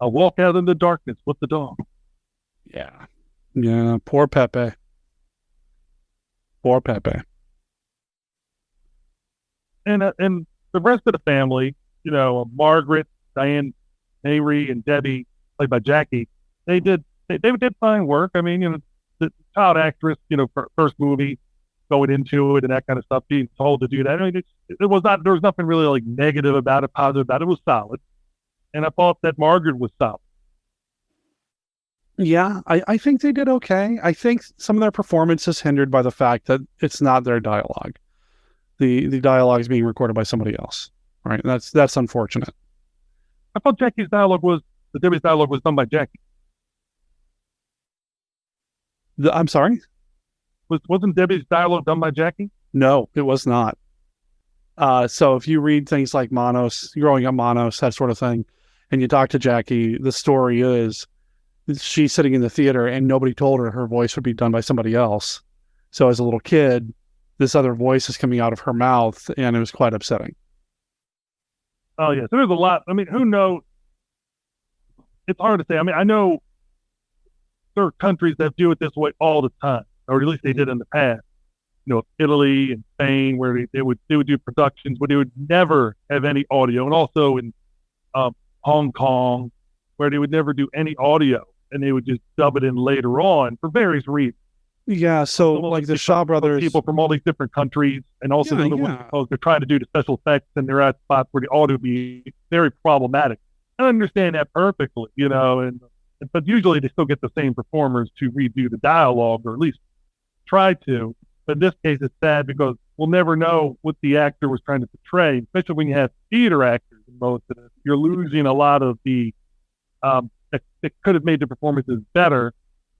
I'll walk out in the darkness with the dog. Yeah. Yeah, poor Pepe. Poor Pepe. And the rest of the family, you know, Margaret, Diane, Mary, and Debbie, played by Jackey, they did fine work. I mean, you know, the child actress, you know, first movie, going into it and that kind of stuff, being told to do that. I mean, there was nothing really like negative about it, positive about it. It was solid. And I thought that Margaret was solid. Yeah, I think they did okay. I think some of their performance is hindered by the fact that it's not their dialogue. The dialogue is being recorded by somebody else, right? And that's unfortunate. I thought Debbie's dialogue was done by Jackey. I'm sorry? Wasn't Debbie's dialogue done by Jackey? No, it was not. So if you read things like Manos, growing up Manos, that sort of thing, and you talk to Jackey, the story is she's sitting in the theater and nobody told her voice would be done by somebody else. So as a little kid, this other voice is coming out of her mouth, and it was quite upsetting. Oh, yeah. So there's a lot. I mean, who knows? It's hard to say. I mean, I know there are countries that do it this way all the time, or at least they did in the past. You know, Italy and Spain, where they would do productions, but they would never have any audio, and also in Hong Kong, where they would never do any audio, and they would just dub it in later on for various reasons. Yeah, so like the Shaw brothers, people from all these different countries, and also because they're trying to do the special effects, and they're at spots where the audio would be very problematic. I understand that perfectly, you know, but usually they still get the same performers to redo the dialogue, or at least try to. But in this case, it's sad because we'll never know what the actor was trying to portray, especially when you have theater actors in most of it. You're losing a lot of the that could have made the performances better.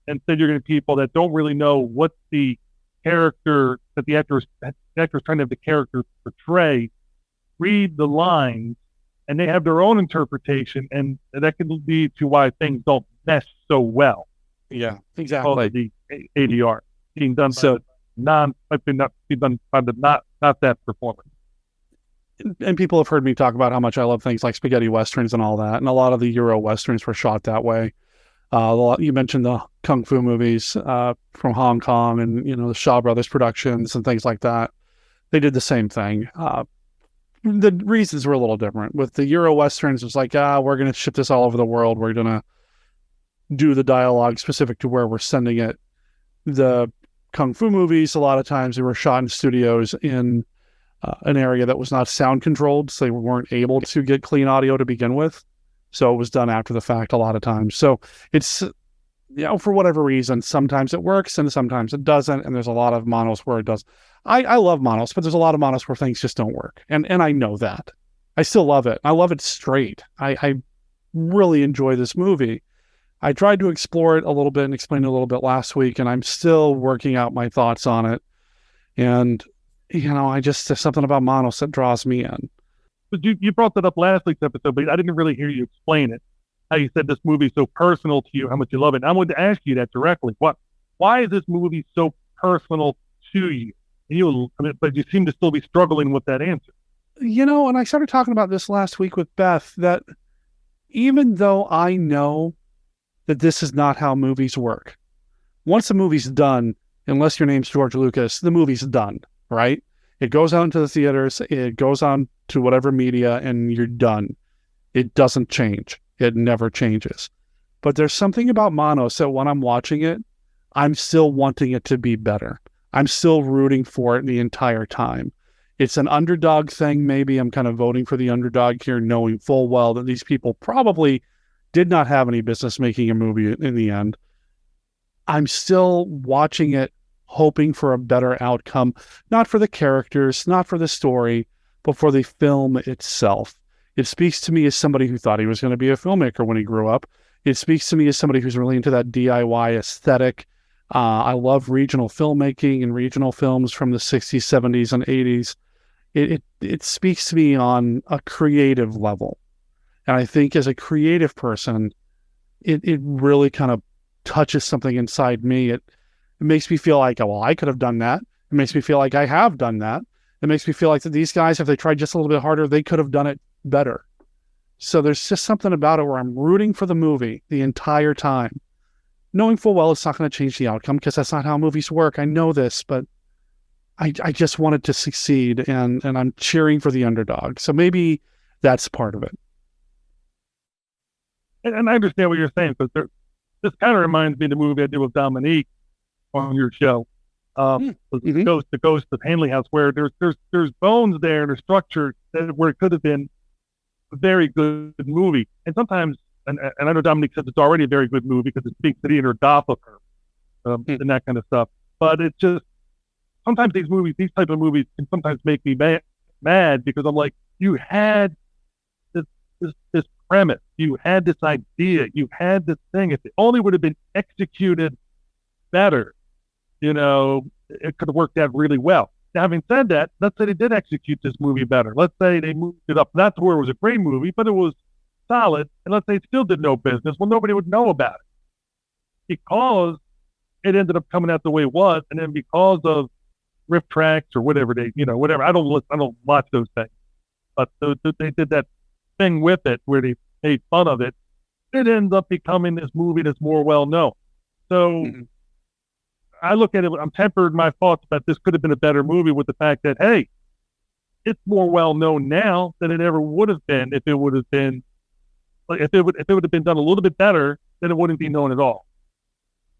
Instead, you're going to people that don't really know what the character that the actor is trying to have the character portray, read the lines, and they have their own interpretation, and that can lead to why things don't mesh so well. Yeah, exactly. The ADR being done by not that performance. And people have heard me talk about how much I love things like spaghetti westerns and all that, and a lot of the Euro westerns were shot that way. You mentioned the kung fu movies from Hong Kong, and you know the Shaw Brothers productions and things like that. They did the same thing. The reasons were a little different. With the Euro westerns, it's like, we're going to ship this all over the world. We're going to do the dialogue specific to where we're sending it. The kung fu movies, a lot of times they were shot in studios in an area that was not sound controlled, so they weren't able to get clean audio to begin with. So it was done after the fact a lot of times. So it's, you know, for whatever reason, sometimes it works and sometimes it doesn't. And there's a lot of Manos where it does. I love Manos, but there's a lot of Manos where things just don't work. And I know that. I still love it. I love it straight. I really enjoy this movie. I tried to explore it a little bit and explain it a little bit last week, and I'm still working out my thoughts on it. And, you know, there's something about Manos that draws me in. But you brought that up last week's episode, but I didn't really hear you explain it. How you said this movie is so personal to you, how much you love it. And I wanted to ask you that directly. Why is this movie so personal to you? But you seem to still be struggling with that answer. You know, and I started talking about this last week with Beth, that even though I know that this is not how movies work, once a movie's done, unless your name's George Lucas, the movie's done, right? It goes out into the theaters, it goes on to whatever media, and you're done. It doesn't change. It never changes. But there's something about Manos that when I'm watching it, I'm still wanting it to be better. I'm still rooting for it the entire time. It's an underdog thing. Maybe I'm kind of voting for the underdog here, knowing full well that these people probably did not have any business making a movie in the end. I'm still watching it, hoping for a better outcome, not for the characters, not for the story, but for the film itself. It speaks to me as somebody who thought he was going to be a filmmaker when he grew up. It speaks to me as somebody who's really into that DIY aesthetic. I love regional filmmaking and regional films from the 60s, 70s, and 80s. It speaks to me on a creative level. And I think as a creative person, it really kind of touches something inside me. It makes me feel like, well, I could have done that. It makes me feel like I have done that. It makes me feel like that these guys, if they tried just a little bit harder, they could have done it better. So there's just something about it where I'm rooting for the movie the entire time, knowing full well it's not going to change the outcome because that's not how movies work. I know this, but I just wanted to succeed, and I'm cheering for the underdog. So maybe that's part of it. And I understand what you're saying, because this kind of reminds me of the movie I did with Dominique on your show, the Ghost of Hanley House, where there's bones there and a structure where it could have been a very good movie. And sometimes, and I know Dominique says it's already a very good movie because it speaks to the inner goth of her and that kind of stuff. But it's just, sometimes these type of movies can sometimes make me mad because I'm like, you had this premise, you had this idea, you had this thing. If it only would have been executed better, it could have worked out really well. Now, having said that, let's say they did execute this movie better. Let's say they moved it up not to where it was a great movie, but it was solid. And let's say it still did no business. Well, nobody would know about it because it ended up coming out the way it was. And then because of riff tracks or whatever whatever. I don't watch those things, but they did that thing with it where they made fun of it. It ends up becoming this movie that's more well known. So I look at it, I'm tempered my thoughts about this could have been a better movie with the fact that, hey, it's more well known now than it ever would have been if it would have been if it would have been done a little bit better, then it wouldn't be known at all.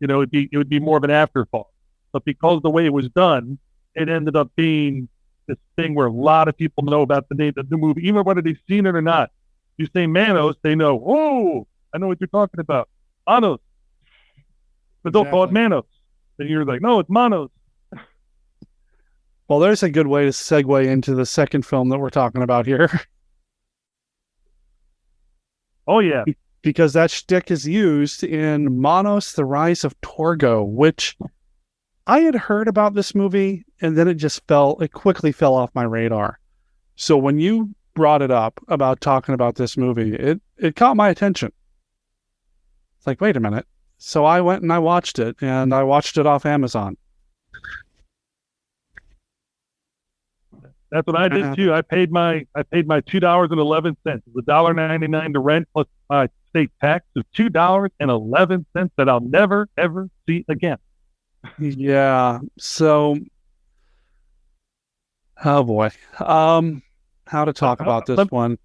It would be more of an afterthought. But because the way it was done, it ended up being this thing where a lot of people know about the name of the movie, even whether they've seen it or not. You say Manos, they know, oh, I know what you're talking about. Manos. But don't call it Manos. And you're like, no, it's Manos. Well, there's a good way to segue into the second film that we're talking about here. Oh, yeah. Because that shtick is used in Manos, the Rise of Torgo, which I had heard about this movie, and then it quickly fell off my radar. So when you brought it up about talking about this movie, it caught my attention. It's like, wait a minute. So I went and I watched it, and I watched it off Amazon. That's what I did too. I paid my $2.11. It was $1.99 to rent plus my state tax of $2.11 that I'll never ever see again. Yeah. So, oh boy. How to talk about this one?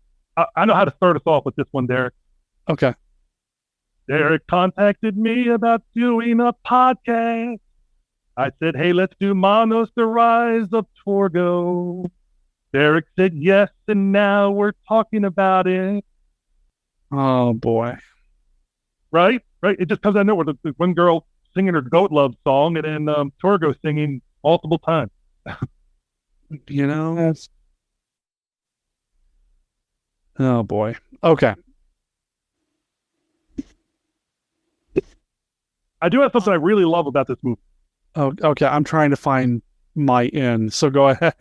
I know how to start us off with this one, Derek. Okay. Derek contacted me about doing a podcast. I said, hey, let's do Manos, the Rise of Torgo. Derek said yes, and now we're talking about it. Oh, boy. Right? It just comes out of nowhere. The one girl singing her Goat Love song, and then Torgo singing multiple times. Oh, boy. Okay. I do have something I really love about this movie. Oh, okay. I'm trying to find my end, so go ahead.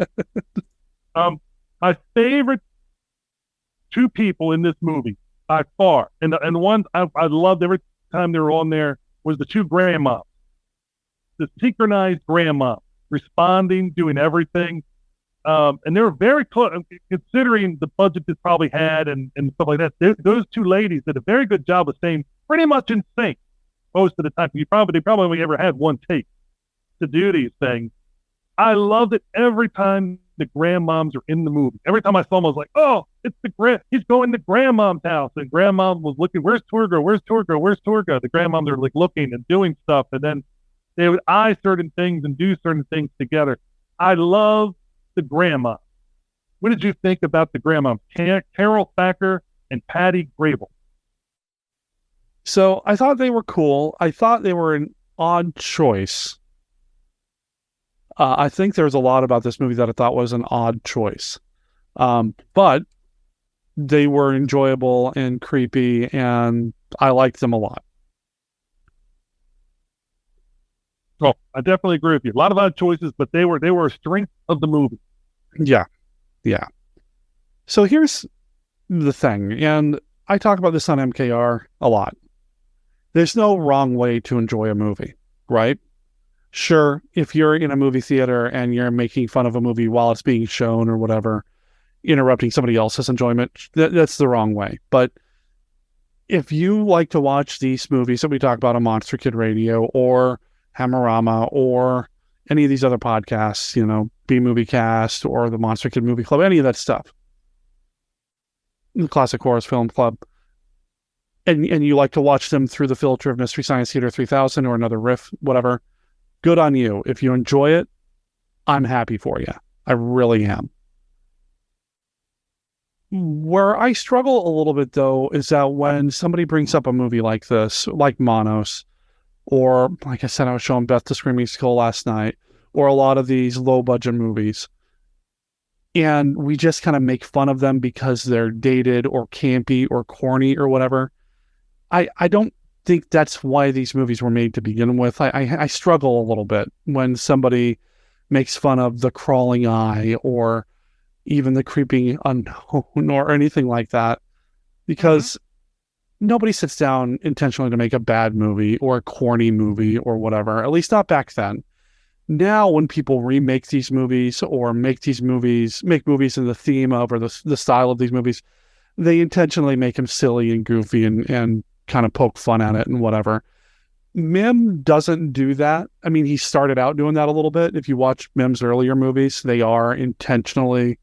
My favorite two people in this movie by far, and the one I loved every time they were on there was the two grandmoms, the synchronized grandmom, responding, doing everything, and they were very close considering the budget they probably had and stuff like that. Those two ladies did a very good job of staying pretty much in sync most of the time. They probably only ever had one take to do these things. I loved it every time the grandmoms are in the movie. Every time I saw them, I was like, oh, it's he's going to grandmom's house. And grandmom was looking, where's Torgo? Where's Torgo? Where's Torgo? The grandmoms are like looking and doing stuff. And then they would eye certain things and do certain things together. I love the grandma. What did you think about the grandma? Carol Thacker and Patty Grable. So I thought they were cool. I thought they were an odd choice. I think there's a lot about this movie that I thought was an odd choice. But they were enjoyable and creepy, and I liked them a lot. Oh, I definitely agree with you. A lot of odd choices, but they were a strength of the movie. Yeah. Yeah. So here's the thing, and I talk about this on MKR a lot. There's no wrong way to enjoy a movie, right? Sure, if you're in a movie theater and you're making fun of a movie while it's being shown or whatever, interrupting somebody else's enjoyment, that's the wrong way. But if you like to watch these movies that we talk about on Monster Kid Radio or Hammerama or any of these other podcasts, B-Movie Cast or the Monster Kid Movie Club, any of that stuff, the Classic Horror Film Club, and you like to watch them through the filter of Mystery Science Theater 3000 or another riff, whatever, good on you. If you enjoy it, I'm happy for you. I really am. Where I struggle a little bit, though, is that when somebody brings up a movie like this, like Manos, or, like I said, I was showing Beth the Screaming Skull last night, or a lot of these low-budget movies, and we just kind of make fun of them because they're dated or campy or corny or whatever. I don't think that's why these movies were made to begin with. I struggle a little bit when somebody makes fun of the crawling eye or even the creeping unknown or anything like that, because nobody sits down intentionally to make a bad movie or a corny movie or whatever, at least not back then. Now, when people remake these movies or make movies in the theme of or the style of these movies, they intentionally make them silly and goofy and kind of poke fun at it and whatever. Mim doesn't do that. I mean, he started out doing that a little bit. If you watch Mim's earlier movies, they are intentionally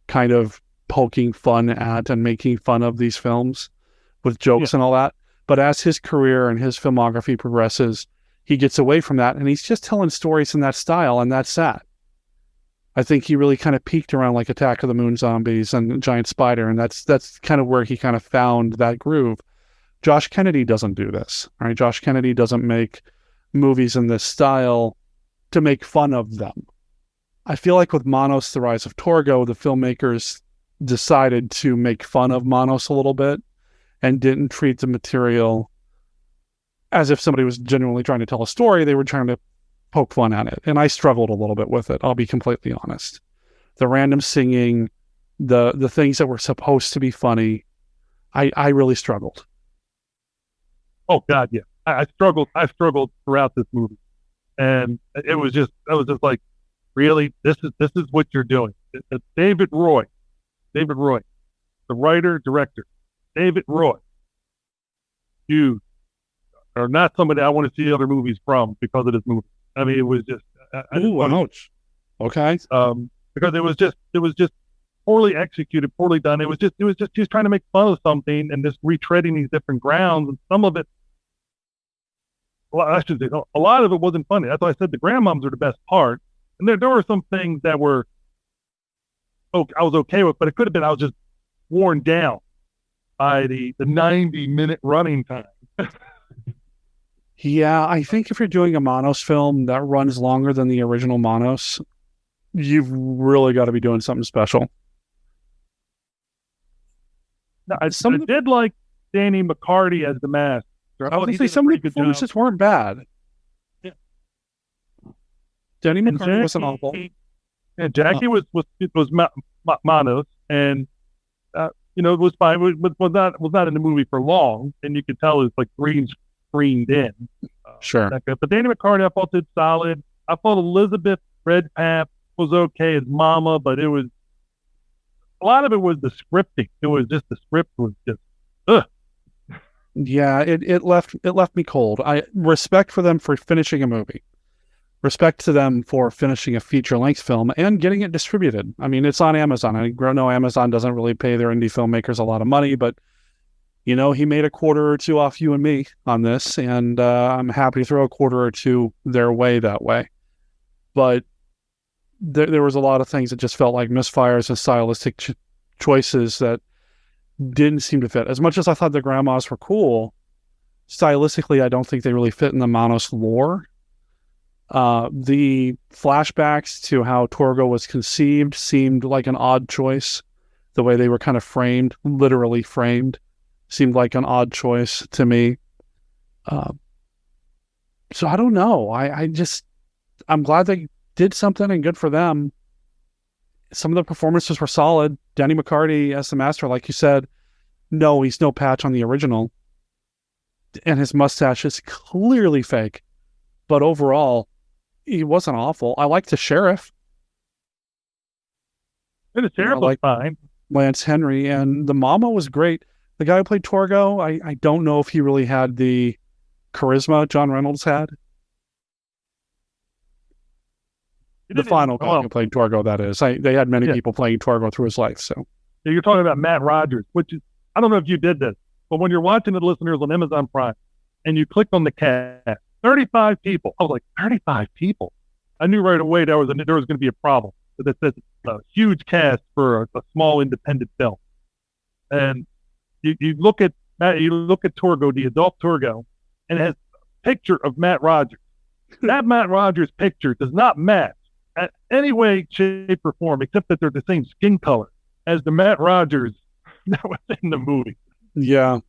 kind of poking fun at and making fun of these films with jokes and all that. But as his career and his filmography progresses, he gets away from that and he's just telling stories in that style, and that's that. I think he really kind of peaked around like Attack of the Moon Zombies and Giant Spider, and that's kind of where he kind of found that groove. Josh Kennedy doesn't do this, right? Josh Kennedy doesn't make movies in this style to make fun of them. I feel like with Manos, The Rise of Torgo, the filmmakers decided to make fun of Manos a little bit and didn't treat the material as if somebody was genuinely trying to tell a story. They were trying to poke fun at it. And I struggled a little bit with it, I'll be completely honest. The random singing, the things that were supposed to be funny, I really struggled. Oh God, yeah. I struggled throughout this movie. And I was just like, really? This is what you're doing. It's David Roy, the writer, director. David Roy. You are not somebody I want to see other movies from because of this movie. I mean, it was just ouch. Okay. Because it was just poorly executed, poorly done. It was just he was trying to make fun of something and just retreading these different grounds, and some of it, well, I should say, a lot of it wasn't funny. That's why I said the grandmoms are the best part. And there were some things that were, I was okay with, but it could have been I was just worn down by the 90-minute running time. Yeah, I think if you're doing a Manos film that runs longer than the original Manos, you've really got to be doing something special. Now, I did like Danny McCarty as the mask. I was going to say some of the performances weren't bad. Yeah. Danny McCarty wasn't awful. And Jackey was Manos, and it was fine. It was not in the movie for long, and you could tell it's like screened in. Sure. But Danny McCarty, I thought did solid. I thought Elizabeth Redpath was okay as Mama, but it was a lot of it was the scripting. It was just the script was just ugh. Yeah, it left me cold. I respect for them for finishing a movie. Respect to them for finishing a feature-length film and getting it distributed. I mean, it's on Amazon. I know Amazon doesn't really pay their indie filmmakers a lot of money, but he made a quarter or two off you and me on this, and I'm happy to throw a quarter or two their way that way. But there was a lot of things that just felt like misfires and stylistic choices that didn't seem to fit. As much as I thought the grandmas were cool, stylistically, I don't think they really fit in the Manos lore. The flashbacks to how Torgo was conceived seemed like an odd choice. The way they were kind of framed, literally framed, seemed like an odd choice to me. So I don't know. I'm glad they did something, and good for them. Some of the performances were solid. Danny McCarty as the Master, like you said, no, he's no patch on the original. And his mustache is clearly fake. But overall, he wasn't awful. I liked the Sheriff. And the Sheriff was fine. Lance Henry, and the Mama was great. The guy who played Torgo, I don't know if he really had the charisma John Reynolds had. The final guy who played Torgo, that is. They had many people playing Torgo through his life. So you're talking about Matt Rogers, which is, I don't know if you did this, but when you're watching the listeners on Amazon Prime and you click on the cast, 35 people. I was like, 35 people? I knew right away there was going to be a problem. That's a huge cast for a small independent film. And you look at Torgo, the adult Torgo, and it has a picture of Matt Rogers. That Matt Rogers picture does not match at any way, shape, or form, except that they're the same skin color as the Matt Rogers that was in the movie. Yeah.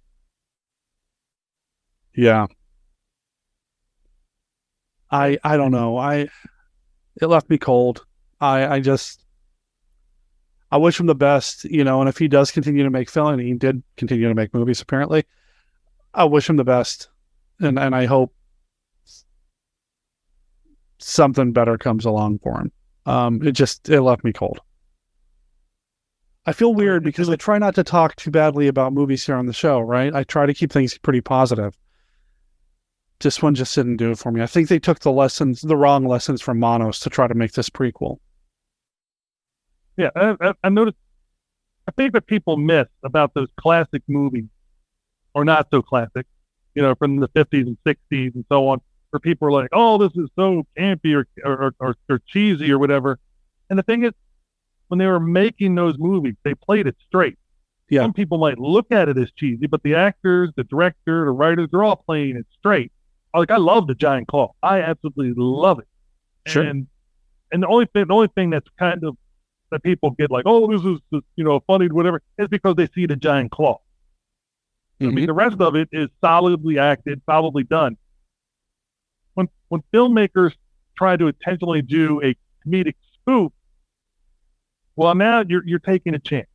I don't know. It left me cold. I wish him the best, and if he does continue to make film, and he did continue to make movies apparently, I wish him the best. And I hope something better comes along for him. It left me cold. I feel weird because I try not to talk too badly about movies here on the show, right? I try to keep things pretty positive. This one just didn't do it for me. I think they took the wrong lessons from Manos to try to make this prequel. Yeah, I noticed. I think that people miss about those classic movies, or not so classic, from the 50s and 60s and so on, where people are like, "Oh, this is so campy or cheesy or whatever." And the thing is, when they were making those movies, they played it straight. Yeah. Some people might look at it as cheesy, but the actors, the director, the writers, they're all playing it straight. Like, I love the Giant Claw. I absolutely love it. Sure. And the only thing that's kind of that people get like, oh, this is funny, whatever, is because they see the Giant Claw. Mm-hmm. I mean, the rest of it is solidly acted, solidly done. When filmmakers try to intentionally do a comedic spoof, well, now you're taking a chance,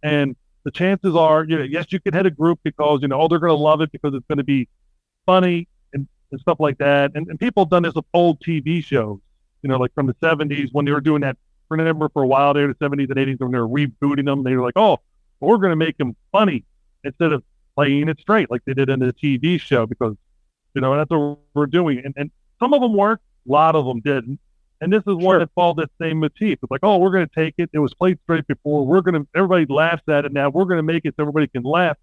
and the chances are, yes, you can hit a group because they're going to love it because it's going to be funny and stuff like that. And people have done this with old TV shows, like from the 70s when they were doing that. Remember, for a while there, the 70s and 80s, when they were rebooting them, they were like, oh, we're going to make them funny instead of playing it straight like they did in the TV show, because that's what we're doing. And some of them worked, a lot of them didn't. And this is one that followed that same motif. It's like, oh, we're going to take it. It was played straight before. Everybody laughs at it now. We're going to make it so everybody can laugh.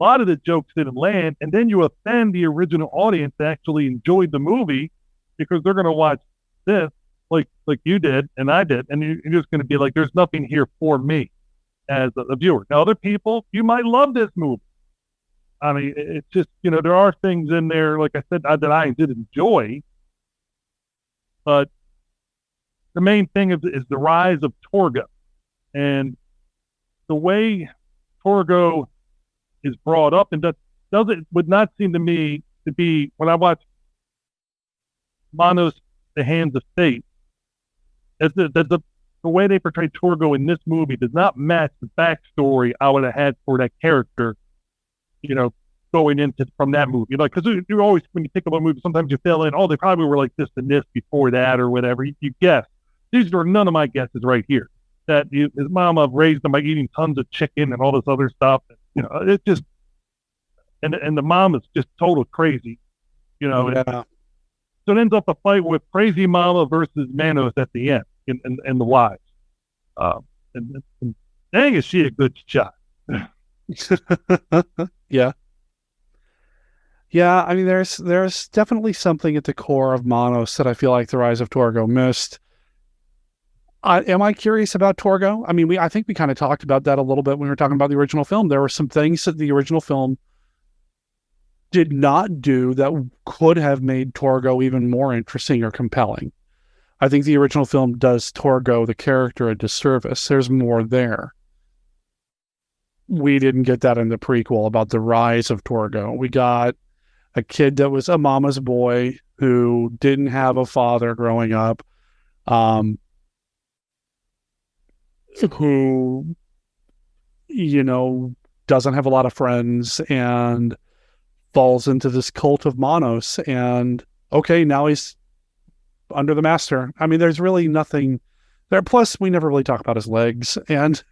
A lot of the jokes didn't land. And then you offend the original audience that actually enjoyed the movie because they're going to watch this like you did and I did. And you're just going to be like, there's nothing here for me as a viewer. Now, other people, you might love this movie. I mean, it's just, there are things in there, like I said, that I did enjoy. But the main thing is the rise of Torgo, and the way Torgo is brought up, and would not seem to me to be, when I watch Manos, The Hands of Fate, the way they portray Torgo in this movie does not match the backstory I would have had for that character, going into from that movie. Like, because you always, when you think about a movie, sometimes you fill in, oh, they probably were like this and this before that or whatever. You guess. These are none of my guesses right here. That his mama raised him by eating tons of chicken and all this other stuff. It's just, and the mom is just total crazy. Yeah. So it ends up a fight with crazy mama versus Manos at the end, in the wives. And dang, is she a good shot? Yeah. I mean, there's definitely something at the core of Manos that I feel like the Rise of Torgo missed. Am I curious about Torgo? I mean, I think we kind of talked about that a little bit when we were talking about the original film. There were some things that the original film did not do that could have made Torgo even more interesting or compelling. I think the original film does Torgo, the character, a disservice. There's more there. We didn't get that in the prequel about the rise of Torgo. We got a kid that was a mama's boy who didn't have a father growing up, who, doesn't have a lot of friends and falls into this cult of Manos. And okay, now he's under the master. I mean, there's really nothing there. Plus, we never really talk about his legs. And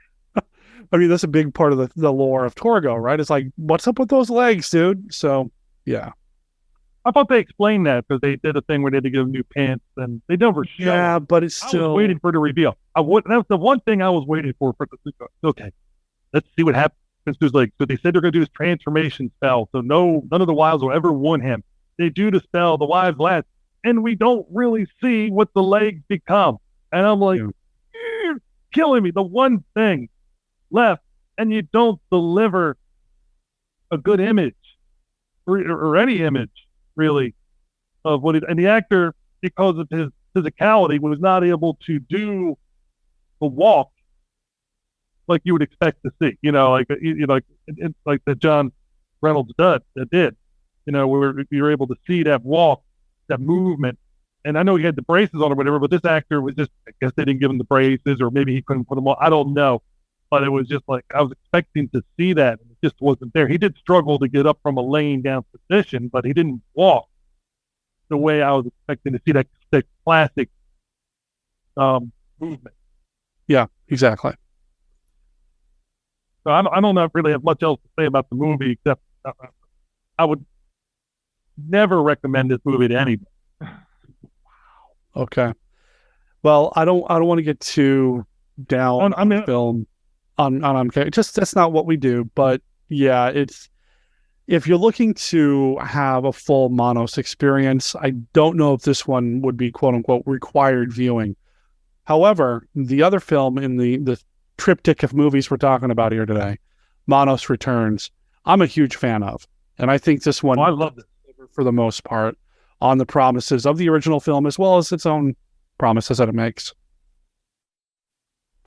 I mean, that's a big part of the lore of Torgo, right? It's like, what's up with those legs, dude? So, yeah. I thought they explained that because they did a thing where they had to give him new pants, and they never showed. Yeah, but it's still. I was waiting for the reveal. That was the one thing I was waiting for the okay, let's see what happens to his legs. So they said they're going to do this transformation spell, so none of the wives will ever want him. They do the spell, the wives last, and we don't really see what the legs become. And I'm like, you're killing me. The one thing left, and you don't deliver a good image or any image really of what it, and the actor, because of his physicality, was not able to do the walk like you would expect to see, like the John Reynolds did, where you're able to see that walk, that movement. And I know he had the braces on or whatever, but this actor was just, I guess they didn't give him the braces, or maybe he couldn't put them on. I don't know. But it was just like, I was expecting to see that. And it just wasn't there. He did struggle to get up from a laying down position, but he didn't walk the way I was expecting to see that classic movement. Yeah, exactly. So I don't know if really have much else to say about the movie, except I would never recommend this movie to anybody. Okay. Well, I don't want to get too down on the film. Just that's not what we do. But yeah, it's, if you're looking to have a full Manos experience, I don't know if this one would be quote unquote required viewing. However, the other film in the triptych of movies we're talking about here today, Manos Returns, I'm a huge fan of, and I think this one, I love it for the most part on the promises of the original film as well as its own promises that it makes.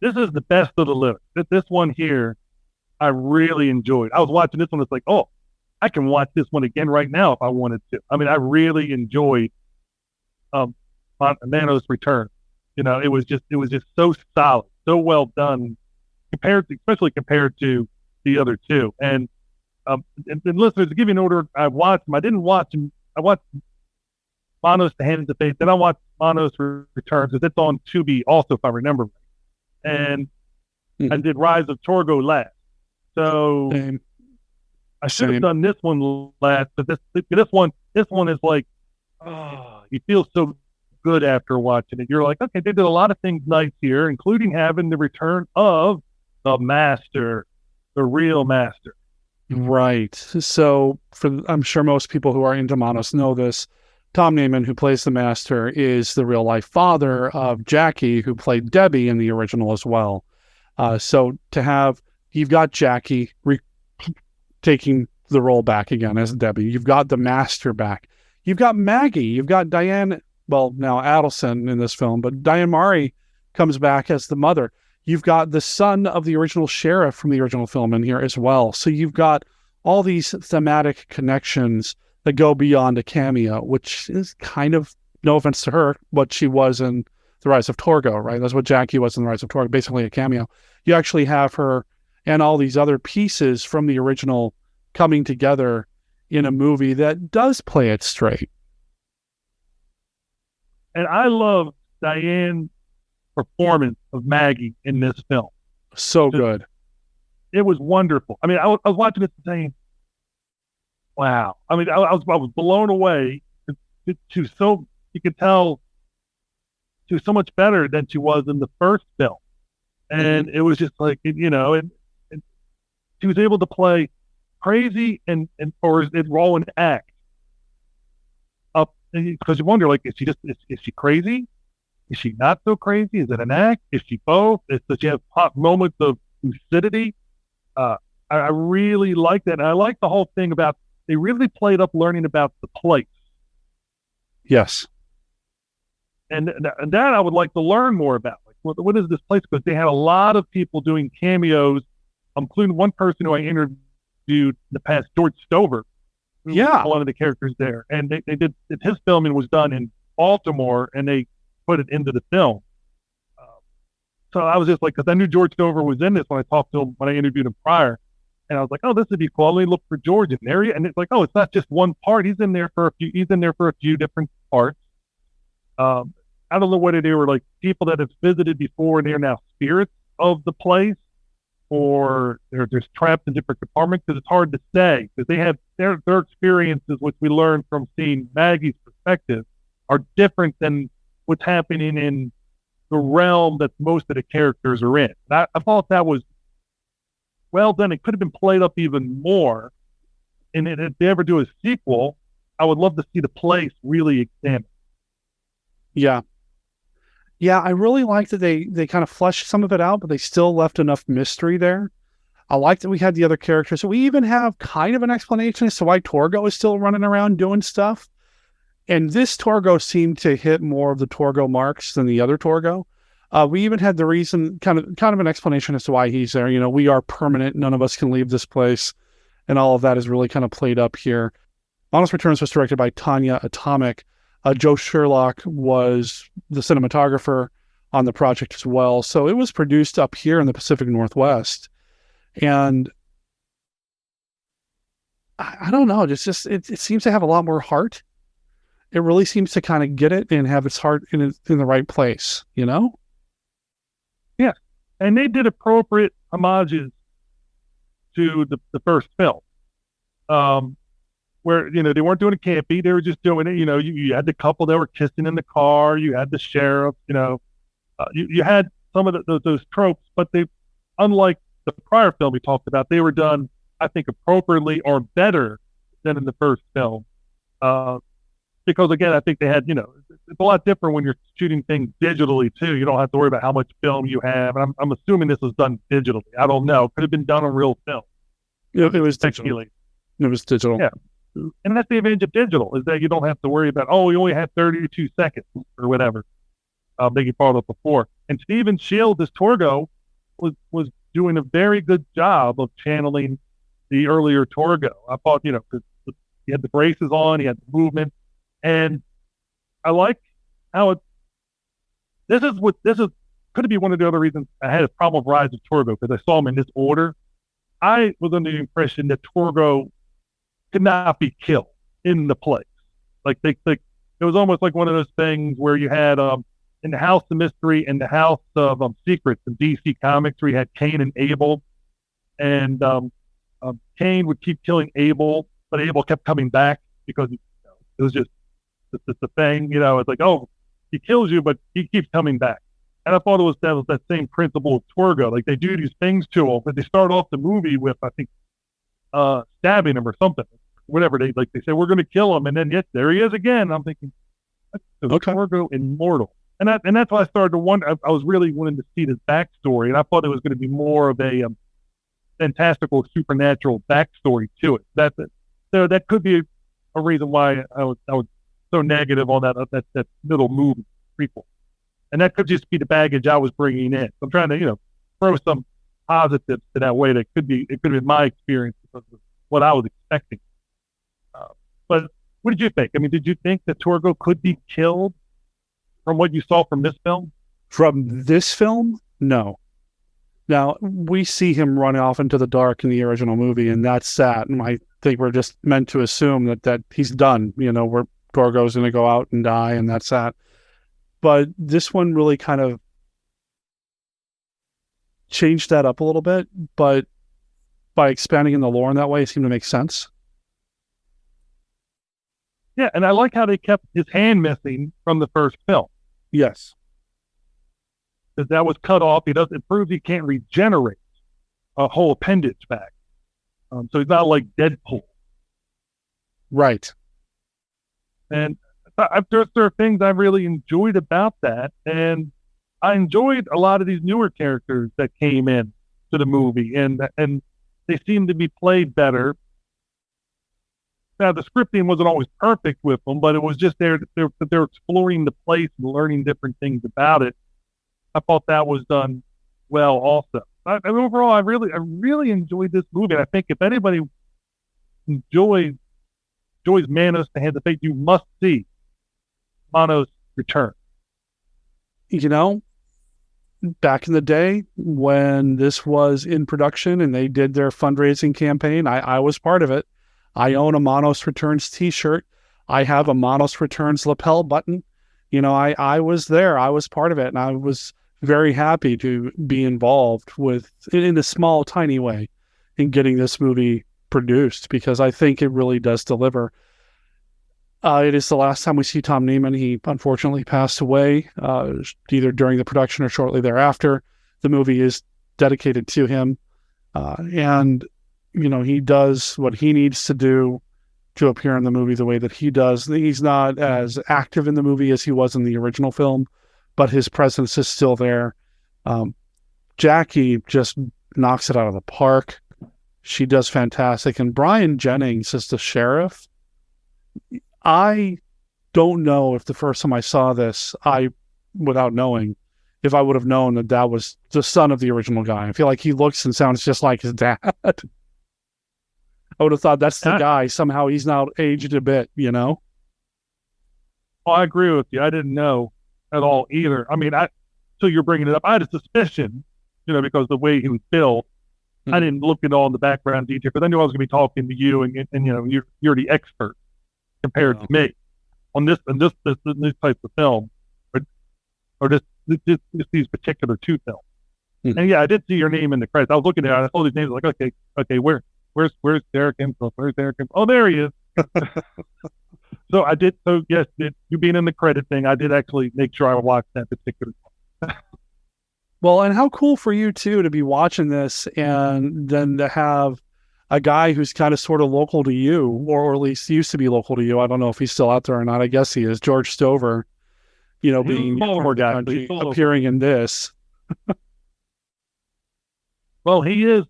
This is the best of the living. This one here, I really enjoyed. I was watching this one. It's like, oh, I can watch this one again right now if I wanted to. I mean, I really enjoyed Manos Returns. It was just so solid, so well done, especially compared to the other two. And listeners, to give you an order, I watched them. I didn't watch them. I watched Manos: The Hands of Fate. Then I watched Manos Returns, because it's on Tubi also, if I remember right. And I did Rise of Torgo last. So I should have done this one last, but this one is like, oh, you feel so good after watching it. You're like, okay, they did a lot of things nice here, including having the return of the master, the real master. Right. So I'm sure most people who are into Manos know this. Tom Neyman, who plays the master, is the real life father of Jackey, who played Debbie in the original as well. So you've got Jackey taking the role back again as Debbie. You've got the master back. You've got Maggie. You've got Diane, well, now Adelson in this film, but Diane Mari comes back as the mother. You've got the son of the original sheriff from the original film in here as well. So you've got all these thematic connections that go beyond a cameo, which is kind of, no offense to her, what she was in The Rise of Torgo, right? That's what Jackey was in The Rise of Torgo, basically a cameo. You actually have her and all these other pieces from the original coming together in a movie that does play it straight. And I love Diane's performance of Maggie in this film. So good. It was wonderful. I mean, I was watching it saying, wow. I mean, I was blown away to so, you could tell she was so much better than she was in the first film. And it was just like, and she was able to play crazy and roll and act up, because you wonder, like, is she crazy? Is she not so crazy? Is it an act? Is she both? Does she have hot moments of lucidity? I really like that. And I like the whole thing about they really played up learning about the place. Yes. And that I would like to learn more about. Like, what is this place? Because they had a lot of people doing cameos, including one person who I interviewed in the past, George Stover. Yeah. One of the characters there. And they did, his filming was done in Baltimore, and they put it into the film. So I was just like, because I knew George Stover was in this when I talked to him, when I interviewed him prior. And I was like, oh, this would be cool. Let me look for George in there. And it's like, oh, it's not just one part. He's in there for a few different parts. I don't know whether they were like people that have visited before and they're now spirits of the place, or they're just trapped in different compartments, because it's hard to say, because they have their experiences, which we learned from seeing Maggie's perspective, are different than what's happening in the realm that most of the characters are in. I thought that was well done. It could have been played up even more. And if they ever do a sequel, I would love to see the place really examined. Yeah. Yeah, I really like that they kind of fleshed some of it out, but they still left enough mystery there. I like that we had the other characters. So we even have kind of an explanation as to why Torgo is still running around doing stuff. And this Torgo seemed to hit more of the Torgo marks than the other Torgo. We even had the reason, kind of an explanation as to why he's there. You know, we are permanent. None of us can leave this place. And all of that is really kind of played up here. Manos Returns was directed by Tonjia Atomic. Joe Sherlock was the cinematographer on the project as well. So it was produced up here in the Pacific Northwest. And I don't know, it seems to have a lot more heart. It really seems to kind of get it and have its heart in the right place, you know? Yeah. And they did appropriate homages to the first film. Where, you know, they weren't doing it campy. They were just doing it, you know, you had the couple that were kissing in the car. You had the sheriff, you know. You had some of those tropes, but they, unlike the prior film we talked about, they were done, I think, appropriately or better than in the first film. Because, again, I think they had, you know, it's a lot different when you're shooting things digitally, too. You don't have to worry about how much film you have. And I'm assuming this was done digitally. I don't know. Could have been done on real film. It was digital. It was digital. Yeah. And that's the advantage of digital, is that you don't have to worry about, oh, we only have 32 seconds or whatever. They you brought up before. And Stephen Shields as Torgo was doing a very good job of channeling the earlier Torgo. I thought, you know, because he had the braces on, he had the movement, and I like how this could be one of the other reasons I had a problem with Rise of Torgo, because I saw him in this order. I was under the impression that Torgo could not be killed in the place. Like it was almost like one of those things where you had in the House of Mystery and the House of Secrets in DC Comics, where you had Cain and Abel, and Cain would keep killing Abel, but Abel kept coming back because it was just the thing. You know, it's like, oh, he kills you, but he keeps coming back. And I thought it was that same principle of Torgo. Like, they do these things to him, but they start off the movie with, I think, stabbing him or something, whatever. They say, we're going to kill him, and then yes, there he is again. I'm thinking, okay, Torgo immortal, and that's why I started to wonder. I was really wanting to see this backstory, and I thought it was going to be more of a fantastical, supernatural backstory to it. So that could be a reason why I was so negative on that middle movie prequel, and that could just be the baggage I was bringing in. I'm trying to throw some positives to that way. It could be my experience because of what I was expecting. But what did you think? I mean, did you think that Torgo could be killed from what you saw from this film? From this film? No. Now, we see him run off into the dark in the original movie, and that's that. And I think we're just meant to assume that he's done, where Torgo's going to go out and die, and that's that. But this one really kind of changed that up a little bit, but by expanding in the lore in that way, it seemed to make sense. Yeah, and I like how they kept his hand missing from the first film. Yes. Because that was cut off. It proves he can't regenerate a whole appendage back. So he's not like Deadpool. Right. And there are things I really enjoyed about that, and I enjoyed a lot of these newer characters that came in to the movie, and they seem to be played better. Now, the scripting wasn't always perfect with them, but it was just they're exploring the place and learning different things about it. I thought that was done well also. Overall, I really enjoyed this movie. And I think if anybody enjoys Manos the Hands of Fate, you must see Manos Returns. You know, back in the day when this was in production and they did their fundraising campaign, I was part of it. I own a Manos Returns t-shirt. I have a Manos Returns lapel button. You know, I was there. I was part of it, and I was very happy to be involved in a small, tiny way in getting this movie produced, because I think it really does deliver. It is the last time we see Tom Neyman. He unfortunately passed away either during the production or shortly thereafter. The movie is dedicated to him. And, you know, he does what he needs to do to appear in the movie the way that he does. He's not as active in the movie as he was in the original film, but his presence is still there. Jackey just knocks it out of the park. She does fantastic. And Brian Jennings is the sheriff. I don't know if the first time I saw this, without knowing, if I would have known that was the son of the original guy. I feel like he looks and sounds just like his dad. I would have thought that's the guy. Somehow he's now aged a bit, you know? Oh, I agree with you. I didn't know at all either. I mean, so you're bringing it up. I had a suspicion, you know, because the way he was built. I didn't look at all in the background detail, but I knew I was going to be talking to you, and you know, you're the expert compared to me on this type of film, or these particular two films. And yeah, I did see your name in the credits. I was looking at it. I saw these names. Like, okay, where's Derek Himself? Where's Derek Himself? Oh, there he is. So I did. So yes, you being in the credit thing, I did actually make sure I watched that particular film. Well, and how cool for you too to be watching this, and then to have a guy who's kind of sort of local to you, or at least used to be local to you. I don't know if he's still out there or not. I guess he is. George Stover, you know, being Baltimore guy, appearing in this. Well, he is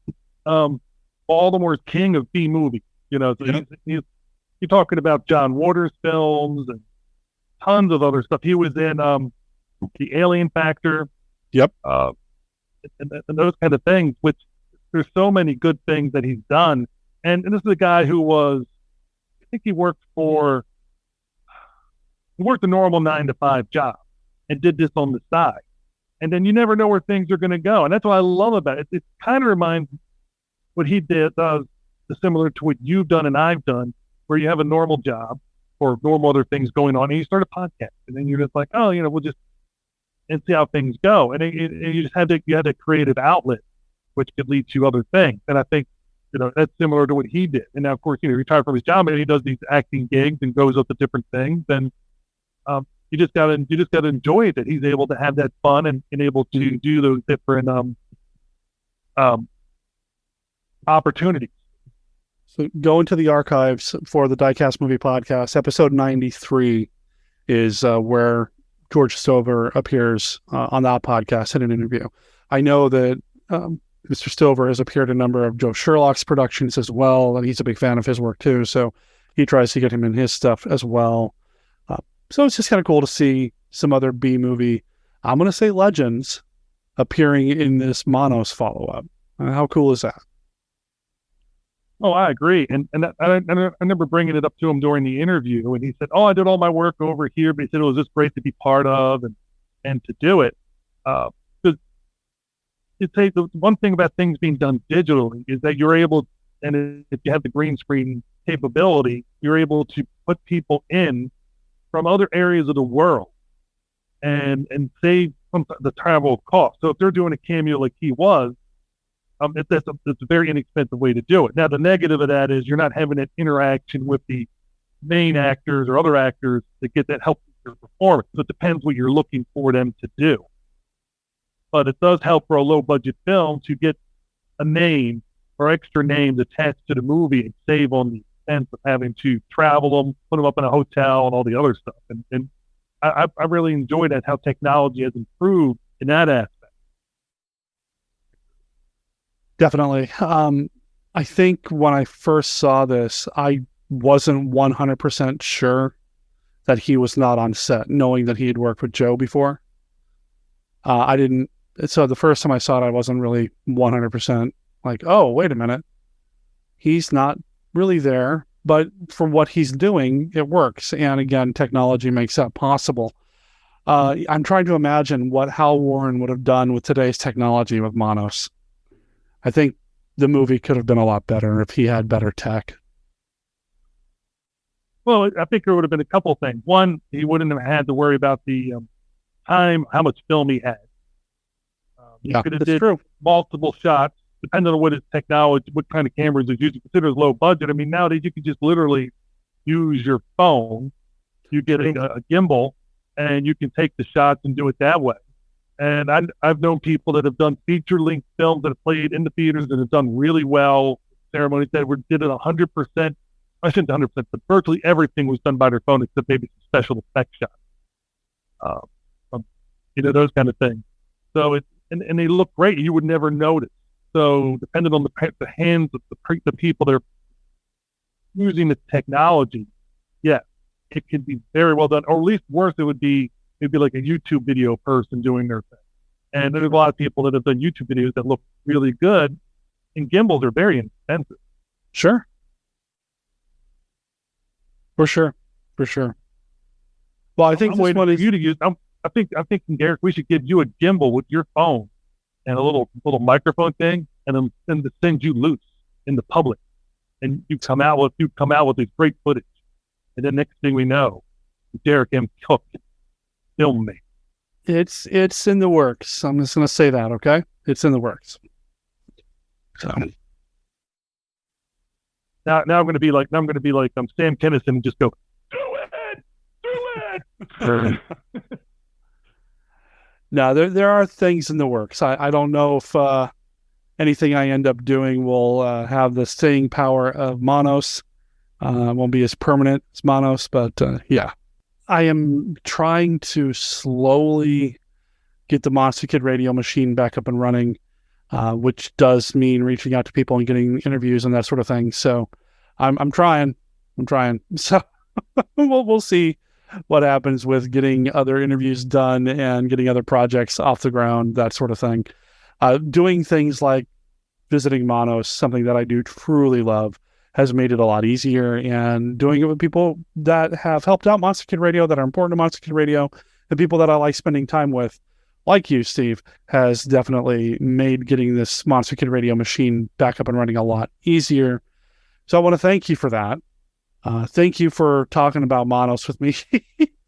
Baltimore's king of B movies. You know, so you're talking about John Waters films and tons of other stuff. He was in The Alien Factor. Yep. And those kind of things, which there's so many good things that he's done. And this is a guy who I think he worked a normal 9-to-5 job and did this on the side. And then you never know where things are going to go. And that's what I love about it. It kind of reminds what he does similar to what you've done and I've done, where you have a normal job or normal other things going on, and you start a podcast. And then you're just like, oh, you know, we'll just and see how things go. And you just had a creative outlet, which could lead to other things. And I think, you know, that's similar to what he did. And now, of course, you know, he retired from his job and he does these acting gigs and goes up to different things. And you just gotta enjoy it, that he's able to have that fun and able to do those different opportunities. So go into the archives for the Diecast Movie Podcast. Episode 93 is where George Stover appears on that podcast in an interview. I know that Mr. Stover has appeared in a number of Joe Sherlock's productions as well, and he's a big fan of his work too, so he tries to get him in his stuff as well. So it's just kind of cool to see some other B-movie, I'm going to say legends, appearing in this Manos follow-up. How cool is that? Oh, I agree. And I remember bringing it up to him during the interview, and he said, oh, I did all my work over here, but he said it was just great to be part of and to do it. Because the one thing about things being done digitally is that you're able, and if you have the green screen capability, you're able to put people in from other areas of the world and save the travel cost. So if they're doing a cameo like he was, it's a very inexpensive way to do it. Now, the negative of that is you're not having that interaction with the main actors or other actors that get that help with your performance. So it depends what you're looking for them to do. But it does help for a low-budget film to get a name or extra names attached to the movie and save on expense of having to travel them, put them up in a hotel, and all the other stuff. And I really enjoyed that, how technology has improved in that aspect. Definitely. I think when I first saw this, I wasn't 100% sure that he was not on set, knowing that he had worked with Joe before. I didn't. So the first time I saw it, I wasn't really 100% like, oh, wait a minute. He's not really there, but for what he's doing, it works. And again, technology makes that possible. I'm trying to imagine what Hal Warren would have done with today's technology with Manos. I think the movie could have been a lot better if he had better tech. Well, I think there would have been a couple of things. One, he wouldn't have had to worry about the time, how much film he had. He could have did multiple shots, depending on what his technology, what kind of cameras he's using. Consider it's low budget. I mean, nowadays you can just literally use your phone. You get a gimbal, and you can take the shots and do it that way. And I've known people that have done feature-length films that have played in the theaters and have done really well. Ceremonies that did it 100%. I shouldn't 100%, but virtually everything was done by their phone except maybe some special effect shots. Those kind of things. So and they look great. You would never notice. So depending on the hands of the people that are using the technology, yeah, it could be very well done. Or at least worse, it'd be like a YouTube video person doing their thing. And there's a lot of people that have done YouTube videos that look really good, and gimbals are very inexpensive. Sure. For sure. Well, I think I'm waiting for you to use. I'm thinking, Garrick, we should give you a gimbal with your phone and a little microphone thing, and then to send you loose in the public, and you come out with this great footage, and then next thing we know, Derek M. Cook film me. It's in the works. I'm just going to say that, okay? It's in the works. So now I'm going to be like Sam Kinison and just go, do it. No, there are things in the works. I don't know if anything I end up doing will have the staying power of Manos. Won't be as permanent as Manos, but yeah. I am trying to slowly get the Monster Kid radio machine back up and running, which does mean reaching out to people and getting interviews and that sort of thing. So I'm trying. So we'll see what happens with getting other interviews done and getting other projects off the ground, that sort of thing. Doing things like visiting Manos, something that I do truly love, has made it a lot easier, and doing it with people that have helped out Monster Kid Radio, that are important to Monster Kid Radio, and people that I like spending time with, like you, Steve, has definitely made getting this Monster Kid Radio machine back up and running a lot easier. So I want to thank you for that. Thank you for talking about Manos with me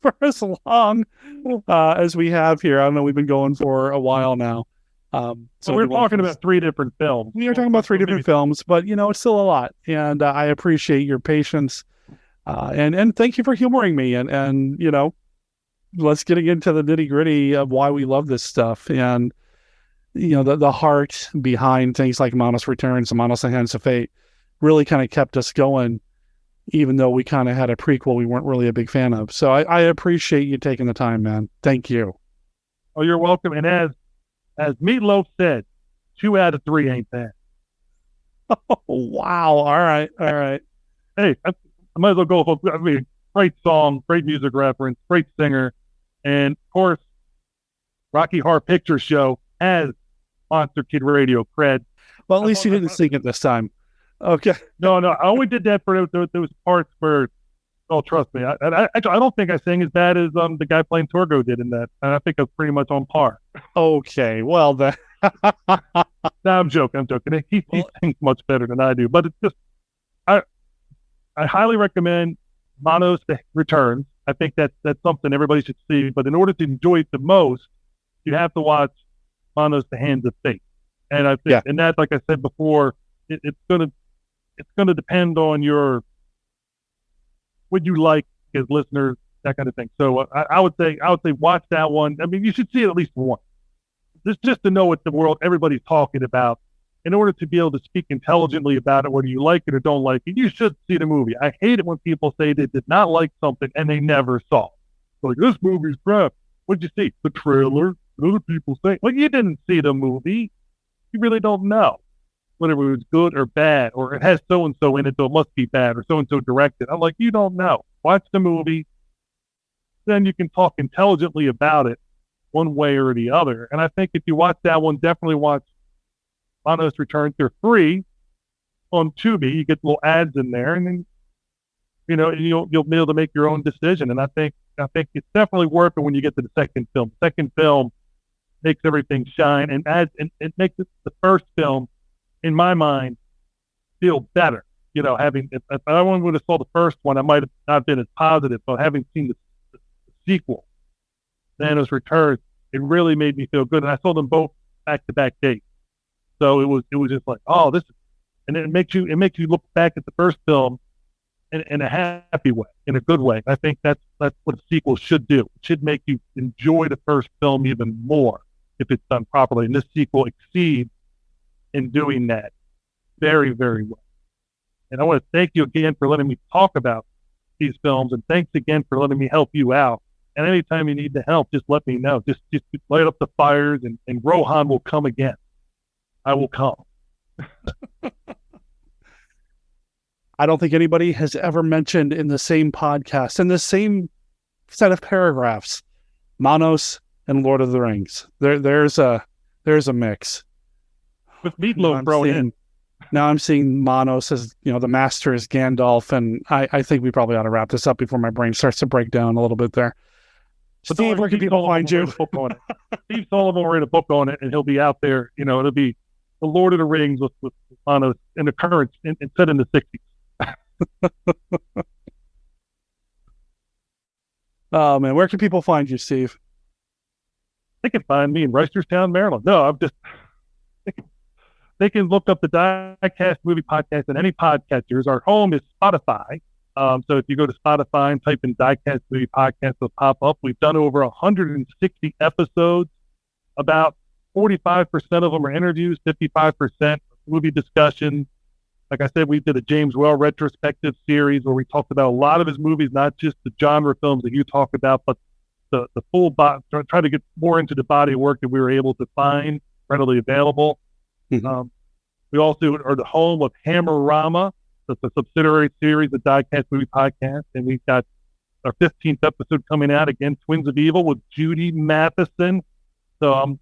for as long as we have here. I know we've been going for a while now. So we're talking about 3 different films. We are talking about 3 different films, but it's still a lot. And I appreciate your patience. And thank you for humoring me. And let's get into the nitty gritty of why we love this stuff. And, the heart behind things like Manos Returns and Manos and Hands of Fate really kind of kept us going, even though we kind of had a prequel we weren't really a big fan of. So I appreciate you taking the time, man. Thank you. Oh, you're welcome. And as Meatloaf said, 2 out of 3 ain't bad. Oh, wow. All right. Hey, I might as well go. I mean, great song, great music reference, great singer. And, of course, Rocky Horror Picture Show has Monster Kid Radio cred. Well, at least you didn't sing it this time. Okay. No, I only did that for those parts where, oh, trust me. I don't think I sang as bad as the guy playing Torgo did in that. And I think I was pretty much on par. Okay, well then. No, I'm joking. He sings much better than I do. But it's just, I highly recommend Manos Returns. I think that's something everybody should see. But in order to enjoy it the most, you have to watch Manos the Hands of Fate. And I think, and that, like I said before, it's gonna depend on what you like as listeners, that kind of thing. So I would say watch that one. I mean, you should see it at least once, just to know what the world everybody's talking about in order to be able to speak intelligently about it, whether you like it or don't like it, you should see the movie. I hate it when people say they did not like something and they never saw it. Like, this movie's crap. What'd you see? The trailer. Other people say, well, you didn't see the movie. You really don't know whether it was good or bad, or it has so-and-so in it, so it must be bad, or so-and-so directed. I'm like, you don't know. Watch the movie. Then you can talk intelligently about it one way or the other. And I think if you watch that one, definitely watch Manos Returns. They're free on Tubi. You get little ads in there, and then you'll be able to make your own decision. And I think it's definitely worth it when you get to the second film. The second film makes everything shine and it makes the first film, in my mind, feel better. If I would have saw the first one, I might have not been as positive. But having seen the sequel, Manos Returns, it really made me feel good. And I saw them both back-to-back dates. So it was just like, oh, this, and it makes you look back at the first film in a happy way, in a good way. I think that's what a sequel should do. It should make you enjoy the first film even more if it's done properly. And this sequel exceeds in doing that very, very well. And I want to thank you again for letting me talk about these films, and thanks again for letting me help you out. And anytime you need the help, just let me know. Just light up the fires, and Rohan will come again. I will come. I don't think anybody has ever mentioned in the same podcast, in the same set of paragraphs, Manos and Lord of the Rings. There's a mix. With Meatloaf thrown in. Now I'm seeing Manos as, the master is Gandalf, and I think we probably ought to wrap this up before my brain starts to break down a little bit there. But Steve, where can people find you? Steve Sullivan will write a book on it, and he'll be out there. It'll be the Lord of the Rings with Manos in the current, set in the 60s. Oh, man. Where can people find you, Steve? They can find me in Reisterstown, Maryland. No, they can look up the Diecast Movie Podcast in any podcatchers. Our home is Spotify. So if you go to Spotify and type in Diecast Movie Podcast, it'll pop up. We've done over 160 episodes. About 45% of them are interviews, 55% movie discussions. Like I said, we did a James Well retrospective series where we talked about a lot of his movies, not just the genre films that you talk about, but the full try to get more into the body of work that we were able to find readily available. Mm-hmm. We also are the home of Hammerama. That's a subsidiary series of Diecast Movie Podcast, and we've got our 15th episode coming out again, Twins of Evil with Judy Matheson. So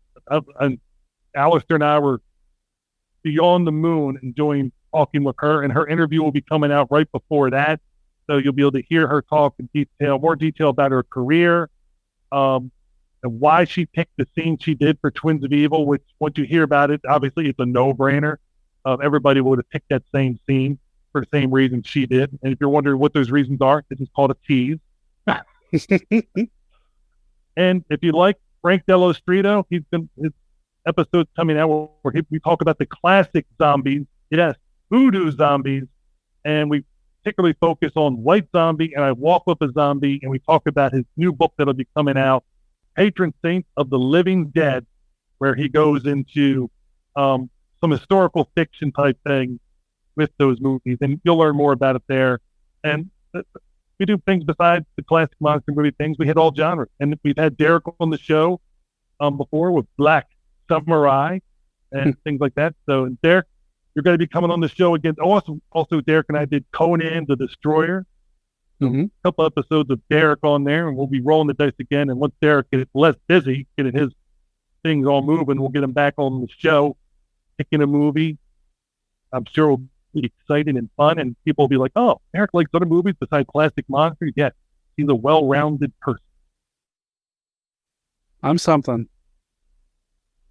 Alistair and I were beyond the moon enjoying talking with her, and her interview will be coming out right before that. So you'll be able to hear her talk in more detail about her career, and why she picked the scene she did for Twins of Evil, which once you hear about it, obviously it's a no-brainer. Everybody would have picked that same scene for the same reason she did. And if you're wondering what those reasons are, this is called a tease. And if you like Frank Dello Strito, his episode's coming out where we talk about the classic zombies. Yes, voodoo zombies. And we particularly focus on White Zombie and I Walk With a Zombie. And we talk about his new book that'll be coming out, Patron Saint of the Living Dead, where he goes into some historical fiction type thing with those movies, and you'll learn more about it there. And we do things besides the classic monster movie things. We hit all genres, and we've had Derek on the show before with Black Samurai and things like that. So, Derek, you're going to be coming on the show again. Also, Derek and I did Conan the Destroyer. Mm-hmm. A couple episodes of Derek on there, and we'll be rolling the dice again. And once Derek gets less busy, getting his things all moving, we'll get him back on the show, picking a movie. I'm sure it'll be exciting and fun, and people will be like, oh, Derek likes other movies besides classic monsters. Yes, he's a well-rounded person. I'm something.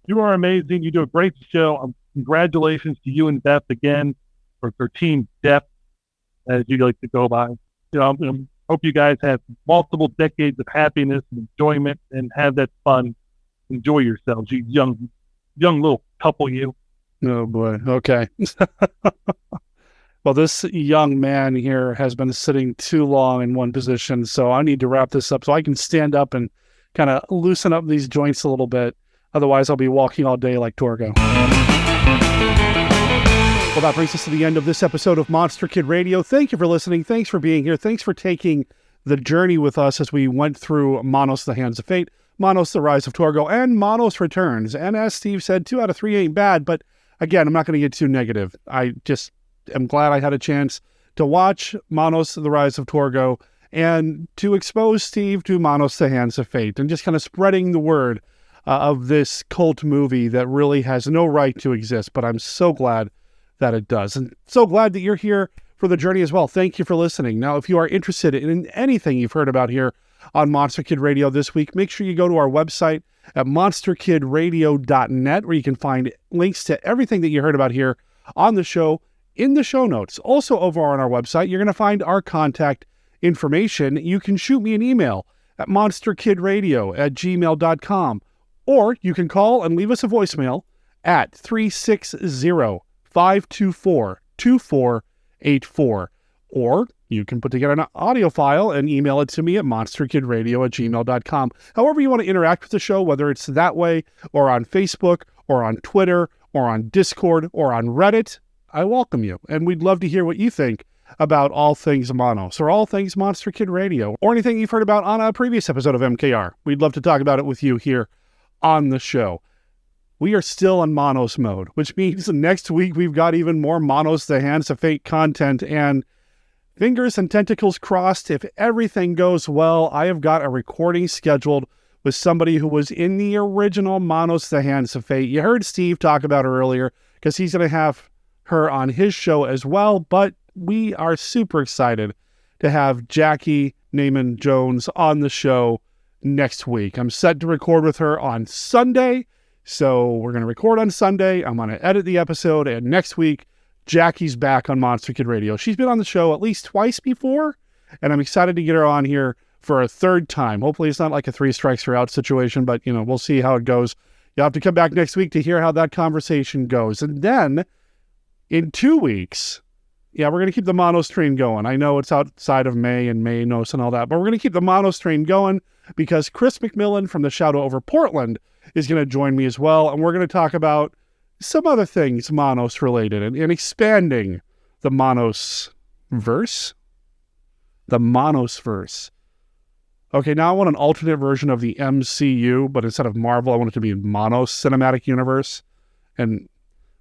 You are amazing. You do a great show. Congratulations to you and Beth again, or Team Death, as you like to go by. I hope you guys have multiple decades of happiness and enjoyment and have that fun. Enjoy yourselves, you young little couple, you. Oh, boy. Okay. Well, this young man here has been sitting too long in one position, so I need to wrap this up so I can stand up and kind of loosen up these joints a little bit. Otherwise, I'll be walking all day like Torgo. Well, that brings us to the end of this episode of Monster Kid Radio. Thank you for listening. Thanks for being here. Thanks for taking the journey with us as we went through Manos, the Hands of Fate, Manos, the Rise of Torgo, and Manos Returns. And as Steve said, 2 out of 3 ain't bad, but again, I'm not going to get too negative. I just am glad I had a chance to watch Manos, the Rise of Torgo, and to expose Steve to Manos, the Hands of Fate, and just kind of spreading the word of this cult movie that really has no right to exist, but I'm so glad that it does. And so glad that you're here for the journey as well. Thank you for listening. Now, if you are interested in anything you've heard about here on Monster Kid Radio this week, make sure you go to our website at monsterkidradio.net, where you can find links to everything that you heard about here on the show in the show notes. Also over on our website, you're going to find our contact information. You can shoot me an email at monsterkidradio@gmail.com, or you can call and leave us a voicemail at 360-524-2484, or you can put together an audio file and email it to me at monsterkidradio@gmail.com. However you want to interact with the show, whether it's that way or on Facebook or on Twitter or on Discord or on Reddit, I welcome you. And we'd love to hear what you think about all things Manos or all things Monster Kid Radio or anything you've heard about on a previous episode of MKR. We'd love to talk about it with you here on the show. We are still in Manos mode, which means next week we've got even more Manos, the Hands of Fate content, and fingers and tentacles crossed, if everything goes well, I have got a recording scheduled with somebody who was in the original Manos, the Hands of Fate. You heard Steve talk about her earlier because he's going to have her on his show as well, but we are super excited to have Jackey Neyman Jones on the show next week. I'm set to record with her on Sunday, so we're going to record on Sunday. I'm going to edit the episode, and next week, Jackie's back on Monster Kid Radio. She's been on the show at least twice before, and I'm excited to get her on here for a third time. Hopefully it's not like a 3 strikes you're out situation, but we'll see how it goes. You'll have to come back next week to hear how that conversation goes. And then in 2 weeks, we're going to keep the Manos train going. I know it's outside of May and Manos and all that, but we're going to keep the Manos train going because Chris McMillan from the Shadow over Portland is going to join me as well, and we're going to talk about some other things Manos related and expanding the Manos verse. The Manos verse. Okay, now I want an alternate version of the MCU, but instead of Marvel, I want it to be Manos Cinematic Universe. And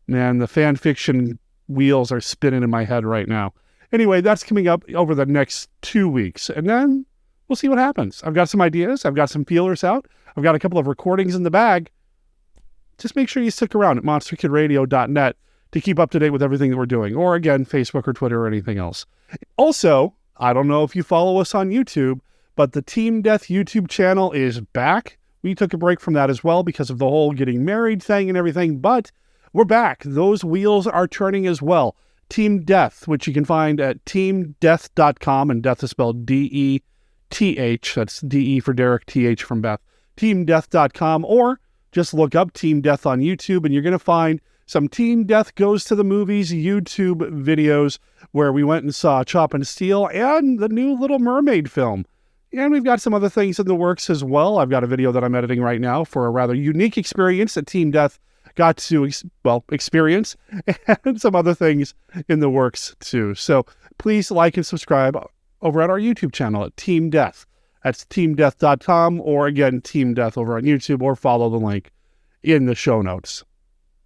man, the fan fiction wheels are spinning in my head right now. Anyway, that's coming up over the next 2 weeks, and then we'll see what happens. I've got some ideas. I've got some feelers out. I've got a couple of recordings in the bag. Just make sure you stick around at monsterkidradio.net to keep up to date with everything that we're doing, or again, Facebook or Twitter or anything else. Also, I don't know if you follow us on YouTube, but the Team Death YouTube channel is back. We took a break from that as well because of the whole getting married thing and everything, but we're back. Those wheels are turning as well. Team Death, which you can find at teamdeath.com, and death is spelled D-E-T-H. That's D-E for Derek, T-H from Beth. Teamdeath.com, or just look up Team Death on YouTube, and you're going to find some Team Death Goes to the Movies YouTube videos where we went and saw Chop and Steal and the new Little Mermaid film. And we've got some other things in the works as well. I've got a video that I'm editing right now for a rather unique experience that Team Death got to, experience, and some other things in the works too. So please like and subscribe over at our YouTube channel at Team Death. That's teamdeath.com, or again, Team Death over on YouTube, or follow the link in the show notes.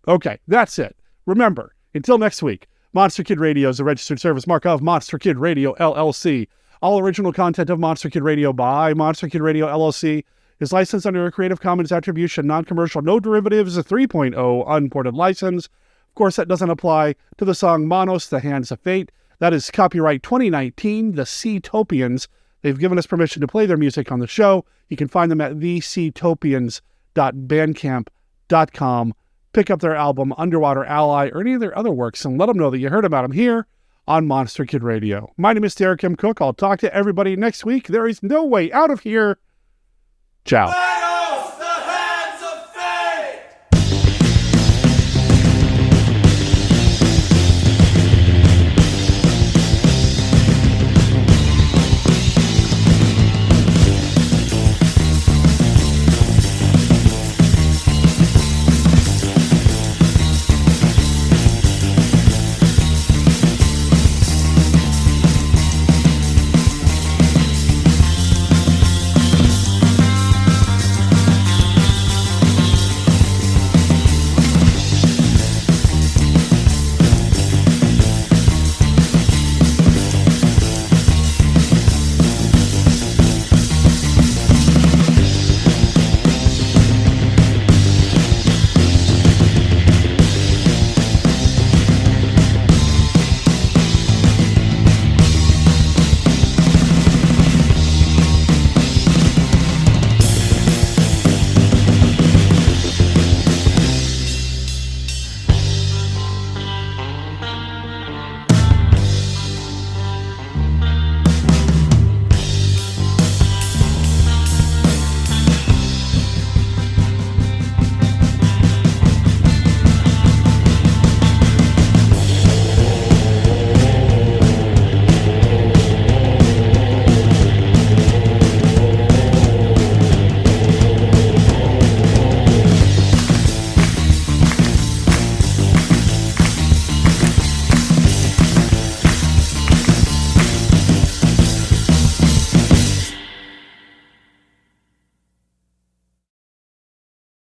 Okay, that's it. Remember, until next week, Monster Kid Radio is a registered service mark of Monster Kid Radio, LLC. All original content of Monster Kid Radio by Monster Kid Radio, LLC is licensed under a Creative Commons Attribution, Non-Commercial, No Derivatives, a 3.0 unported license. Of course, that doesn't apply to the song Manos, the Hands of Fate. That is copyright 2019, the Seatopians. They've given us permission to play their music on the show. You can find them at theseatopians.bandcamp.com. Pick up their album Underwater Ally or any of their other works and let them know that you heard about them here on Monster Kid Radio. My name is Derek M. Cook. I'll talk to everybody next week. There is no way out of here. Ciao.